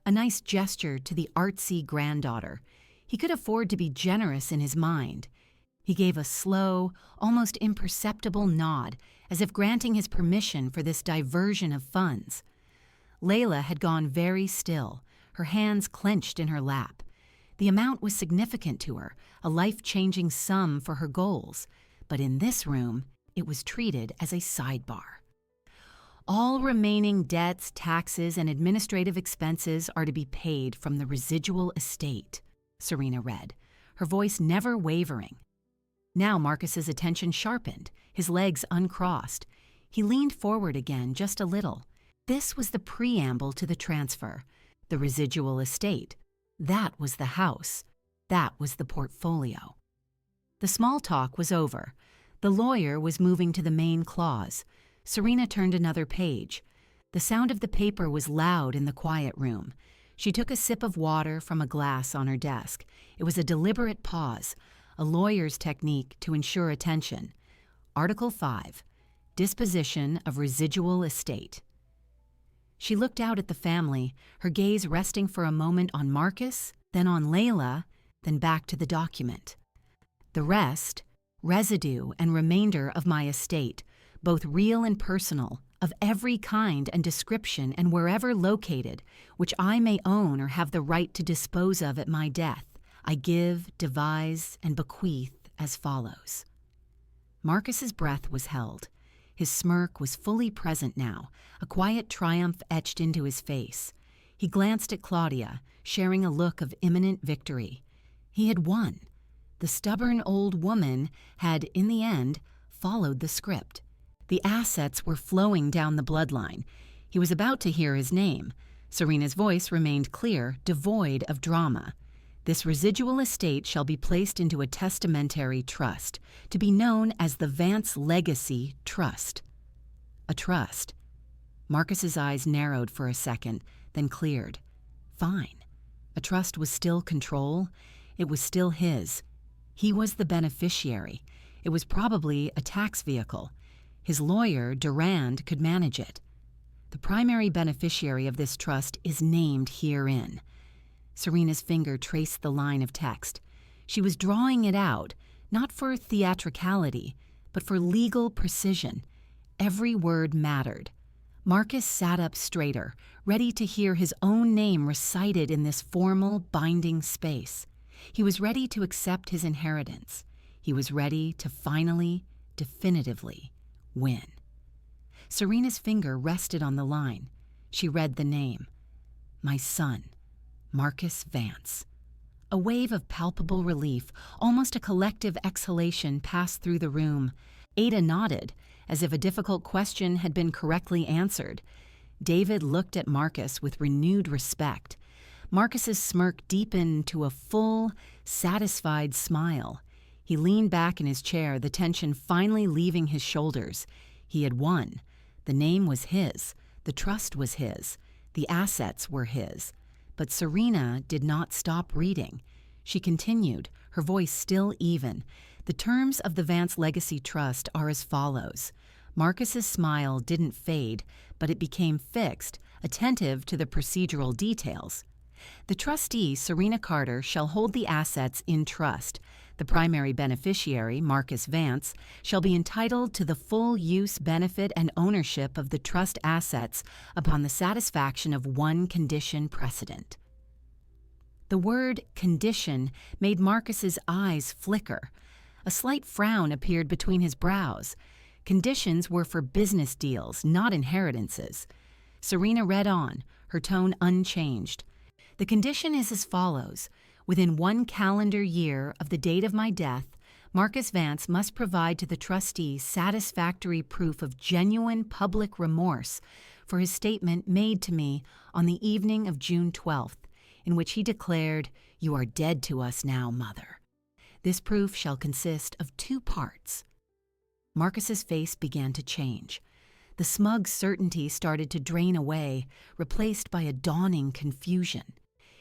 a nice gesture to the artsy granddaughter. He could afford to be generous in his mind. He gave a slow, almost imperceptible nod, as if granting his permission for this diversion of funds. Layla had gone very still, her hands clenched in her lap. The amount was significant to her, a life-changing sum for her goals, but in this room, it was treated as a sidebar. All remaining debts, taxes, and administrative expenses are to be paid from the residual estate, Serena read, her voice never wavering. Now Marcus's attention sharpened, his legs uncrossed. He leaned forward again just a little. This was the preamble to the transfer, the residual estate. That was the house. That was the portfolio. The small talk was over. The lawyer was moving to the main clause. Serena turned another page. The sound of the paper was loud in the quiet room. She took a sip of water from a glass on her desk. It was a deliberate pause, a lawyer's technique to ensure attention. Article 5, Disposition of Residual Estate. She looked out at the family, her gaze resting for a moment on Marcus, then on Layla, then back to the document. The rest, residue and remainder of my estate, both real and personal, of every kind and description and wherever located, which I may own or have the right to dispose of at my death, I give, devise, and bequeath as follows. Marcus's breath was held. His smirk was fully present now, a quiet triumph etched into his face. He glanced at Claudia, sharing a look of imminent victory. He had won. The stubborn old woman had, in the end, followed the script. The assets were flowing down the bloodline. He was about to hear his name. Serena's voice remained clear, devoid of drama. This residual estate shall be placed into a testamentary trust, to be known as the Vance Legacy Trust. A trust. Marcus's eyes narrowed for a second, then cleared. Fine. A trust was still control. It was still his. He was the beneficiary. It was probably a tax vehicle. His lawyer, Durand, could manage it. The primary beneficiary of this trust is named herein. Serena's finger traced the line of text. She was drawing it out, not for theatricality, but for legal precision. Every word mattered. Marcus sat up straighter, ready to hear his own name recited in this formal, binding space. He was ready to accept his inheritance. He was ready to finally, definitively win. Serena's finger rested on the line. She read the name. My son, Marcus Vance. A wave of palpable relief, almost a collective exhalation, passed through the room. Ada nodded, as if a difficult question had been correctly answered. David looked at Marcus with renewed respect. Marcus's smirk deepened to a full, satisfied smile. He leaned back in his chair, the tension finally leaving his shoulders. He had won. The name was his. The trust was his. The assets were his. But Serena did not stop reading. She continued, her voice still even. The terms of the Vance Legacy Trust are as follows. Marcus's smile didn't fade, but it became fixed, attentive to the procedural details. The trustee, Serena Carter, shall hold the assets in trust. The primary beneficiary, Marcus Vance, shall be entitled to the full use, benefit, and ownership of the trust assets upon the satisfaction of one condition precedent. The word condition made Marcus's eyes flicker. A slight frown appeared between his brows. Conditions were for business deals, not inheritances. Serena read on, her tone unchanged. The condition is as follows. Within 1 calendar year of the date of my death, Marcus Vance must provide to the trustee satisfactory proof of genuine public remorse for his statement made to me on the evening of June 12th, in which he declared, "You are dead to us now, mother." This proof shall consist of 2 parts. Marcus's face began to change. The smug certainty started to drain away, replaced by a dawning confusion.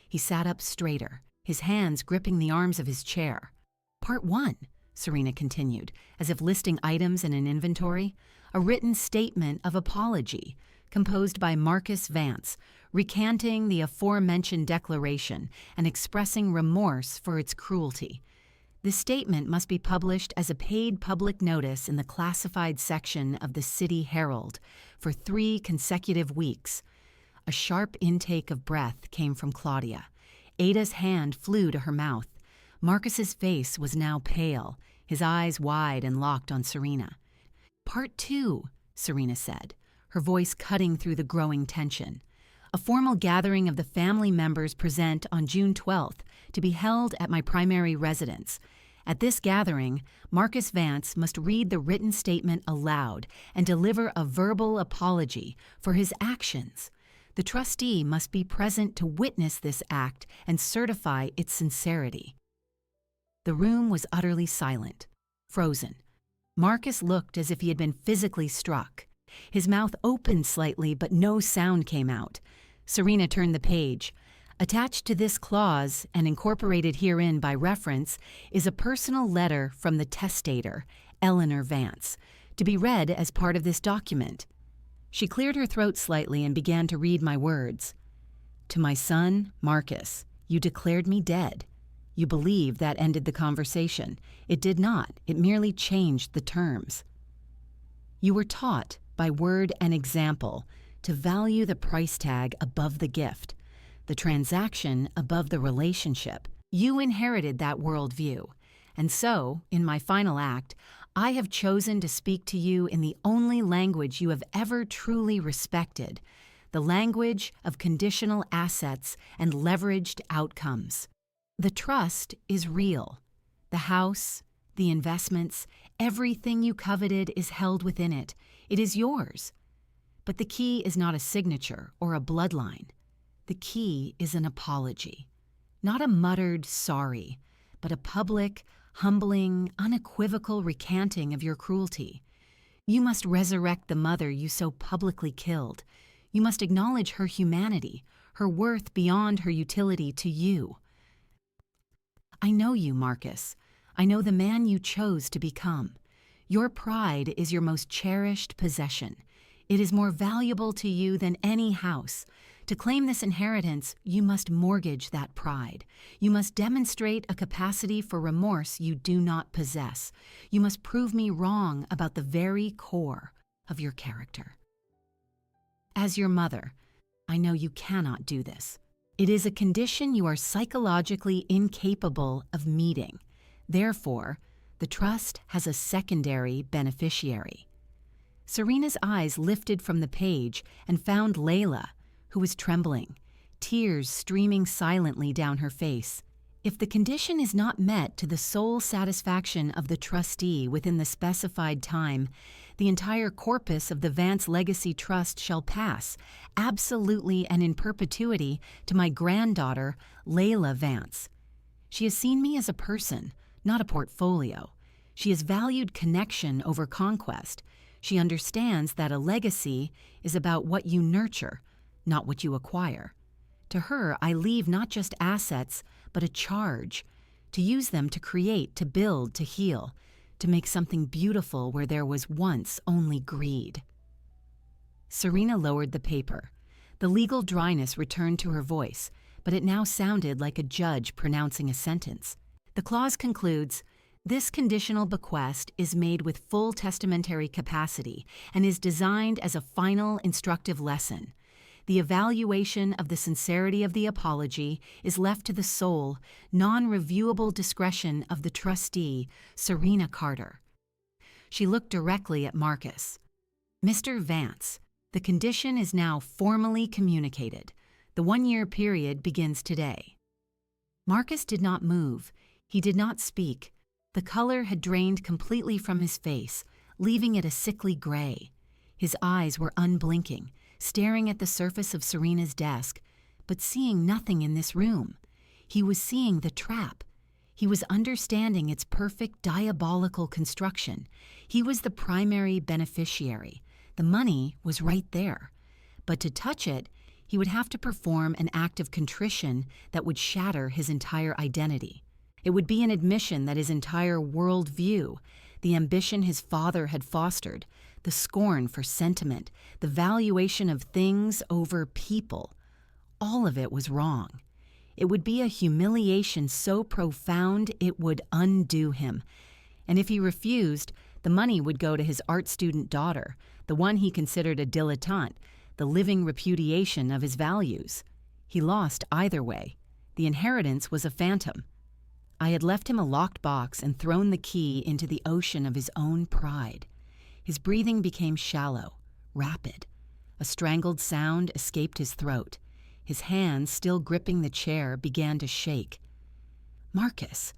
He sat up straighter, his hands gripping the arms of his chair. Part 1, Serena continued, as if listing items in an inventory, a written statement of apology, composed by Marcus Vance, recanting the aforementioned declaration and expressing remorse for its cruelty. This statement must be published as a paid public notice in the classified section of the City Herald for 3 consecutive weeks. A sharp intake of breath came from Claudia. Ada's hand flew to her mouth. Marcus's face was now pale, his eyes wide and locked on Serena. Part 2, Serena said, her voice cutting through the growing tension. A formal gathering of the family members present on June 12th to be held at my primary residence. At this gathering, Marcus Vance must read the written statement aloud and deliver a verbal apology for his actions. The trustee must be present to witness this act and certify its sincerity. The room was utterly silent, frozen. Marcus looked as if he had been physically struck. His mouth opened slightly, but no sound came out. Serena turned the page. Attached to this clause, and incorporated herein by reference, is a personal letter from the testator, Eleanor Vance, to be read as part of this document. She cleared her throat slightly and began to read my words. To my son, Marcus, you declared me dead. You believe that ended the conversation. It did not. It merely changed the terms. You were taught, by word and example, to value the price tag above the gift, the transaction above the relationship. You inherited that worldview. And so, in my final act, I have chosen to speak to you in the only language you have ever truly respected, the language of conditional assets and leveraged outcomes. The trust is real. The house, the investments, everything you coveted is held within it. It is yours. But the key is not a signature or a bloodline. The key is an apology. Not a muttered sorry, but a public, humbling, unequivocal recanting of your cruelty. You must resurrect the mother you so publicly killed. You must acknowledge her humanity, her worth beyond her utility to you. I know you, Marcus. I know the man you chose to become. Your pride is your most cherished possession. It is more valuable to you than any house. To claim this inheritance, you must mortgage that pride. You must demonstrate a capacity for remorse you do not possess. You must prove me wrong about the very core of your character. As your mother, I know you cannot do this. It is a condition you are psychologically incapable of meeting. Therefore, the trust has a secondary beneficiary. Serena's eyes lifted from the page and found Layla, who was trembling, tears streaming silently down her face. If the condition is not met to the sole satisfaction of the trustee within the specified time, the entire corpus of the Vance Legacy Trust shall pass, absolutely and in perpetuity, to my granddaughter, Layla Vance. She has seen me as a person, not a portfolio. She has valued connection over conquest. She understands that a legacy is about what you nurture, not what you acquire. To her, I leave not just assets, but a charge, to use them to create, to build, to heal, to make something beautiful where there was once only greed. Serena lowered the paper. The legal dryness returned to her voice, but it now sounded like a judge pronouncing a sentence. The clause concludes, "This conditional bequest is made with full testamentary capacity and is designed as a final instructive lesson. The evaluation of the sincerity of the apology is left to the sole, non-reviewable discretion of the trustee, Serena Carter." She looked directly at Marcus. "Mr. Vance, the condition is now formally communicated. The 1-year period begins today." Marcus did not move. He did not speak. The color had drained completely from his face, leaving it a sickly gray. His eyes were unblinking, staring at the surface of Serena's desk, but seeing nothing in this room. He was seeing the trap. He was understanding its perfect diabolical construction. He was the primary beneficiary. The money was right there. But to touch it, he would have to perform an act of contrition that would shatter his entire identity. It would be an admission that his entire worldview, the ambition his father had fostered, the scorn for sentiment, the valuation of things over people, all of it was wrong. It would be a humiliation so profound it would undo him. And if he refused, the money would go to his art student daughter, the one he considered a dilettante, the living repudiation of his values. He lost either way. The inheritance was a phantom. I had left him a locked box and thrown the key into the ocean of his own pride. His breathing became shallow, rapid. A strangled sound escaped his throat. His hands, still gripping the chair, began to shake. "Marcus,"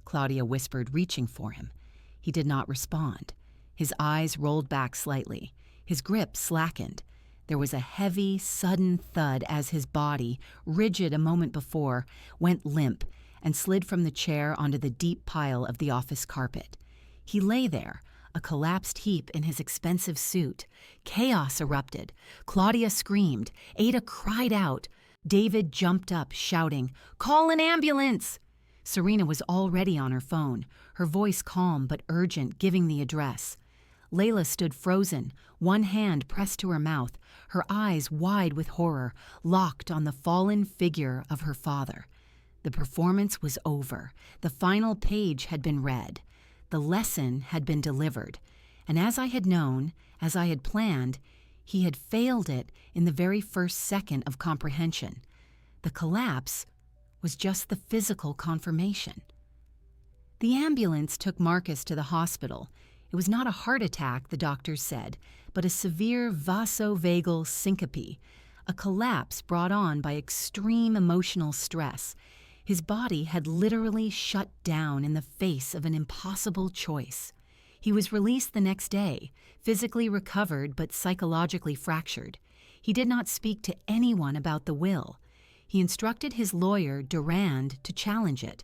Claudia whispered, reaching for him. He did not respond. His eyes rolled back slightly. His grip slackened. There was a heavy, sudden thud as his body, rigid a moment before, went limp and slid from the chair onto the deep pile of the office carpet. He lay there, a collapsed heap in his expensive suit. Chaos erupted. Claudia screamed. Ada cried out. David jumped up, shouting, "Call an ambulance!" Serena was already on her phone, her voice calm but urgent, giving the address. Layla stood frozen, one hand pressed to her mouth, her eyes wide with horror, locked on the fallen figure of her father. The performance was over. The final page had been read. The lesson had been delivered. And as I had known, as I had planned, he had failed it in the very first second of comprehension. The collapse was just the physical confirmation. The ambulance took Marcus to the hospital. It was not a heart attack, the doctors said, but a severe vasovagal syncope, a collapse brought on by extreme emotional stress. His body had literally shut down in the face of an impossible choice. He was released the next day, physically recovered but psychologically fractured. He did not speak to anyone about the will. He instructed his lawyer, Durand, to challenge it.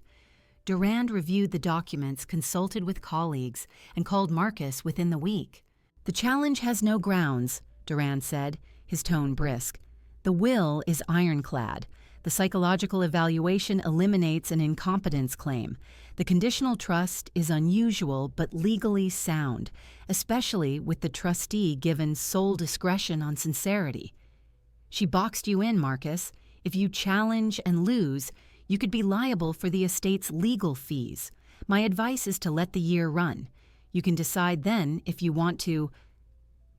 Durand reviewed the documents, consulted with colleagues, and called Marcus within the week. "The challenge has no grounds," Durand said, his tone brisk. "The will is ironclad. The psychological evaluation eliminates an incompetence claim. The conditional trust is unusual but legally sound, especially with the trustee given sole discretion on sincerity. She boxed you in, Marcus. If you challenge and lose, you could be liable for the estate's legal fees. My advice is to let the year run. You can decide then if you want to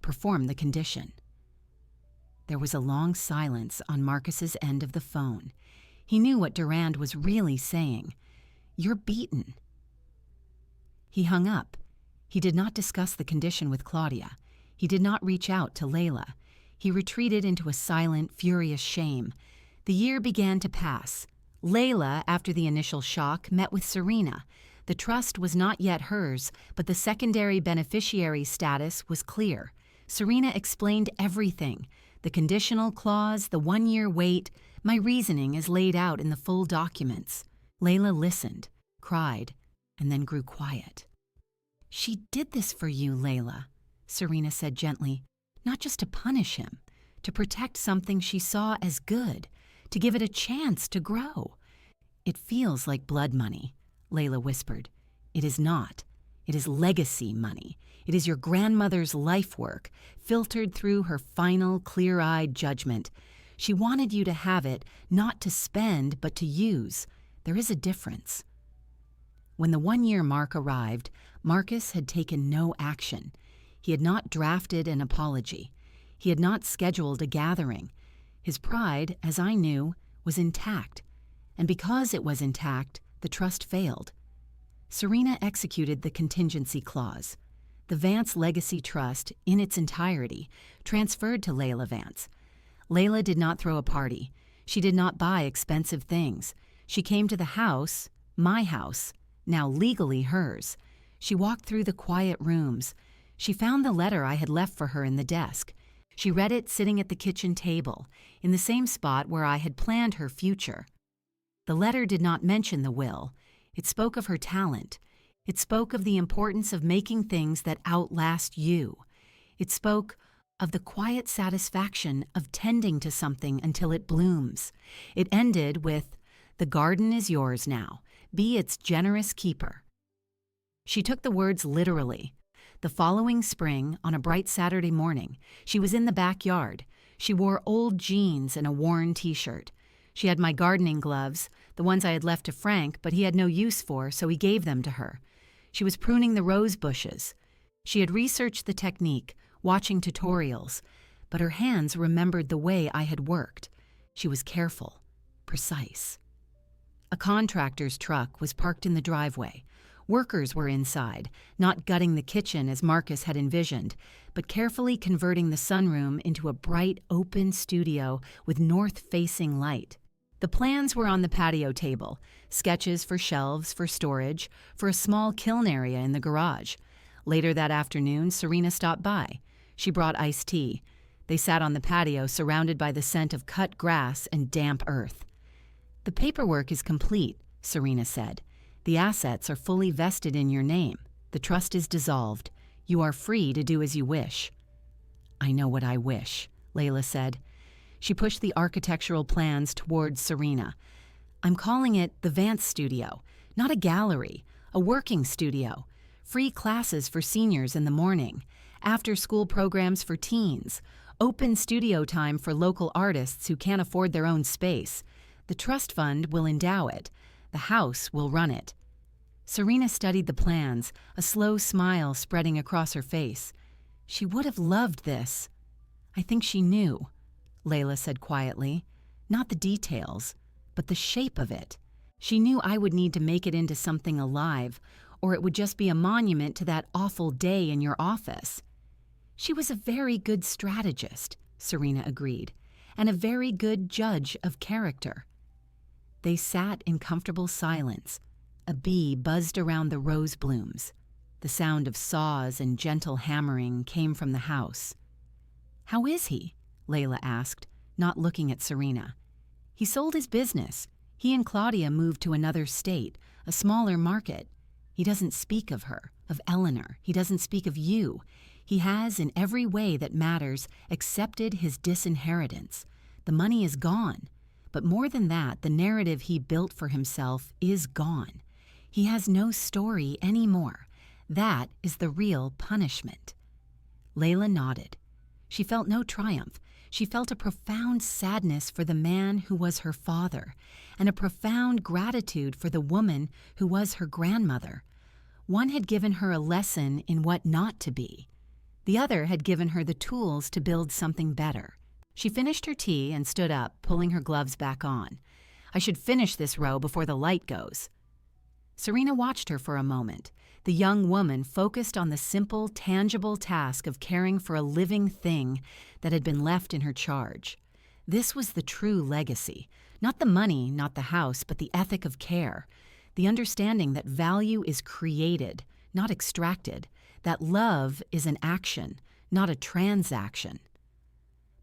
perform the condition." There was a long silence on Marcus's end of the phone. He knew what Durand was really saying. "You're beaten." He hung up. He did not discuss the condition with Claudia. He did not reach out to Layla. He retreated into a silent, furious shame. The year began to pass. Layla, after the initial shock, met with Serena. The trust was not yet hers, but the secondary beneficiary status was clear. Serena explained everything. The conditional clause, the 1-year wait, my reasoning is laid out in the full documents. Layla listened, cried, and then grew quiet. "She did this for you, Layla," Serena said gently, "not just to punish him, to protect something she saw as good, to give it a chance to grow." "It feels like blood money," Layla whispered. "It is not. It is legacy money. It is your grandmother's life work, filtered through her final, clear-eyed judgment. She wanted you to have it, not to spend, but to use. There is a difference." When the 1-year mark arrived, Marcus had taken no action. He had not drafted an apology. He had not scheduled a gathering. His pride, as I knew, was intact. And because it was intact, the trust failed. Serena executed the contingency clause. The Vance Legacy Trust, in its entirety, transferred to Layla Vance. Layla did not throw a party. She did not buy expensive things. She came to the house, my house, now legally hers. She walked through the quiet rooms. She found the letter I had left for her in the desk. She read it sitting at the kitchen table, in the same spot where I had planned her future. The letter did not mention the will. It spoke of her talent. It spoke of the importance of making things that outlast you. It spoke of the quiet satisfaction of tending to something until it blooms. It ended with, "The garden is yours now. Be its generous keeper." She took the words literally. The following spring, on a bright Saturday morning, she was in the backyard. She wore old jeans and a worn t-shirt. She had my gardening gloves, the ones I had left to Frank, but he had no use for, so he gave them to her. She was pruning the rose bushes. She had researched the technique, watching tutorials, but her hands remembered the way I had worked. She was careful, precise. A contractor's truck was parked in the driveway. Workers were inside, not gutting the kitchen as Marcus had envisioned, but carefully converting the sunroom into a bright, open studio with north-facing light. The plans were on the patio table, sketches for shelves for storage, for a small kiln area in the garage. Later that afternoon, Serena stopped by. She brought iced tea. They sat on the patio surrounded by the scent of cut grass and damp earth. "The paperwork is complete," Serena said. "The assets are fully vested in your name. The trust is dissolved. You are free to do as you wish." "I know what I wish," Layla said. She pushed the architectural plans towards Serena. "I'm calling it the Vance Studio, not a gallery, a working studio. Free classes for seniors in the morning, after-school programs for teens, open studio time for local artists who can't afford their own space. The trust fund will endow it. The house will run it." Serena studied the plans, a slow smile spreading across her face. She would have loved this. "I think she knew," Layla said quietly. "Not the details, but the shape of it. She knew I would need to make it into something alive, or it would just be a monument to that awful day in your office." "She was a very good strategist," Serena agreed, "and a very good judge of character." They sat in comfortable silence. A bee buzzed around the rose blooms. The sound of saws and gentle hammering came from the house. "How is he?" Layla asked, not looking at Serena. "He sold his business. He and Claudia moved to another state, a smaller market. He doesn't speak of her, of Eleanor. He doesn't speak of you. He has, in every way that matters, accepted his disinheritance. The money is gone. But more than that, the narrative he built for himself is gone. He has no story anymore. That is the real punishment." Layla nodded. She felt no triumph. She felt a profound sadness for the man who was her father, and a profound gratitude for the woman who was her grandmother. One had given her a lesson in what not to be. The other had given her the tools to build something better. She finished her tea and stood up, pulling her gloves back on. "I should finish this row before the light goes." Serena watched her for a moment, the young woman focused on the simple, tangible task of caring for a living thing that had been left in her charge. This was the true legacy. Not the money, not the house, but the ethic of care. The understanding that value is created, not extracted. That love is an action, not a transaction.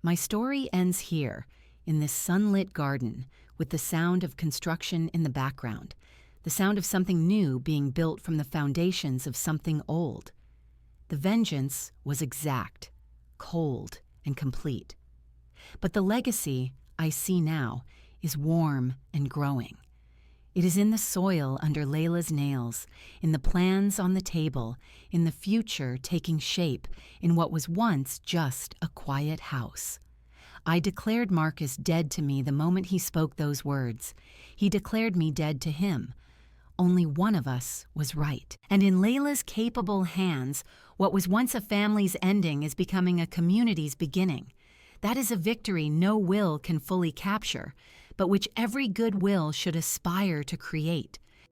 My story ends here, in this sunlit garden, with the sound of construction in the background, the sound of something new being built from the foundations of something old. The vengeance was exact, cold, and complete. But the legacy, I see now, is warm and growing. It is in the soil under Layla's nails, in the plans on the table, in the future taking shape in what was once just a quiet house. I declared Marcus dead to me the moment he spoke those words. He declared me dead to him. Only one of us was right. And in Layla's capable hands, what was once a family's ending is becoming a community's beginning. That is a victory no will can fully capture, but which every good will should aspire to create.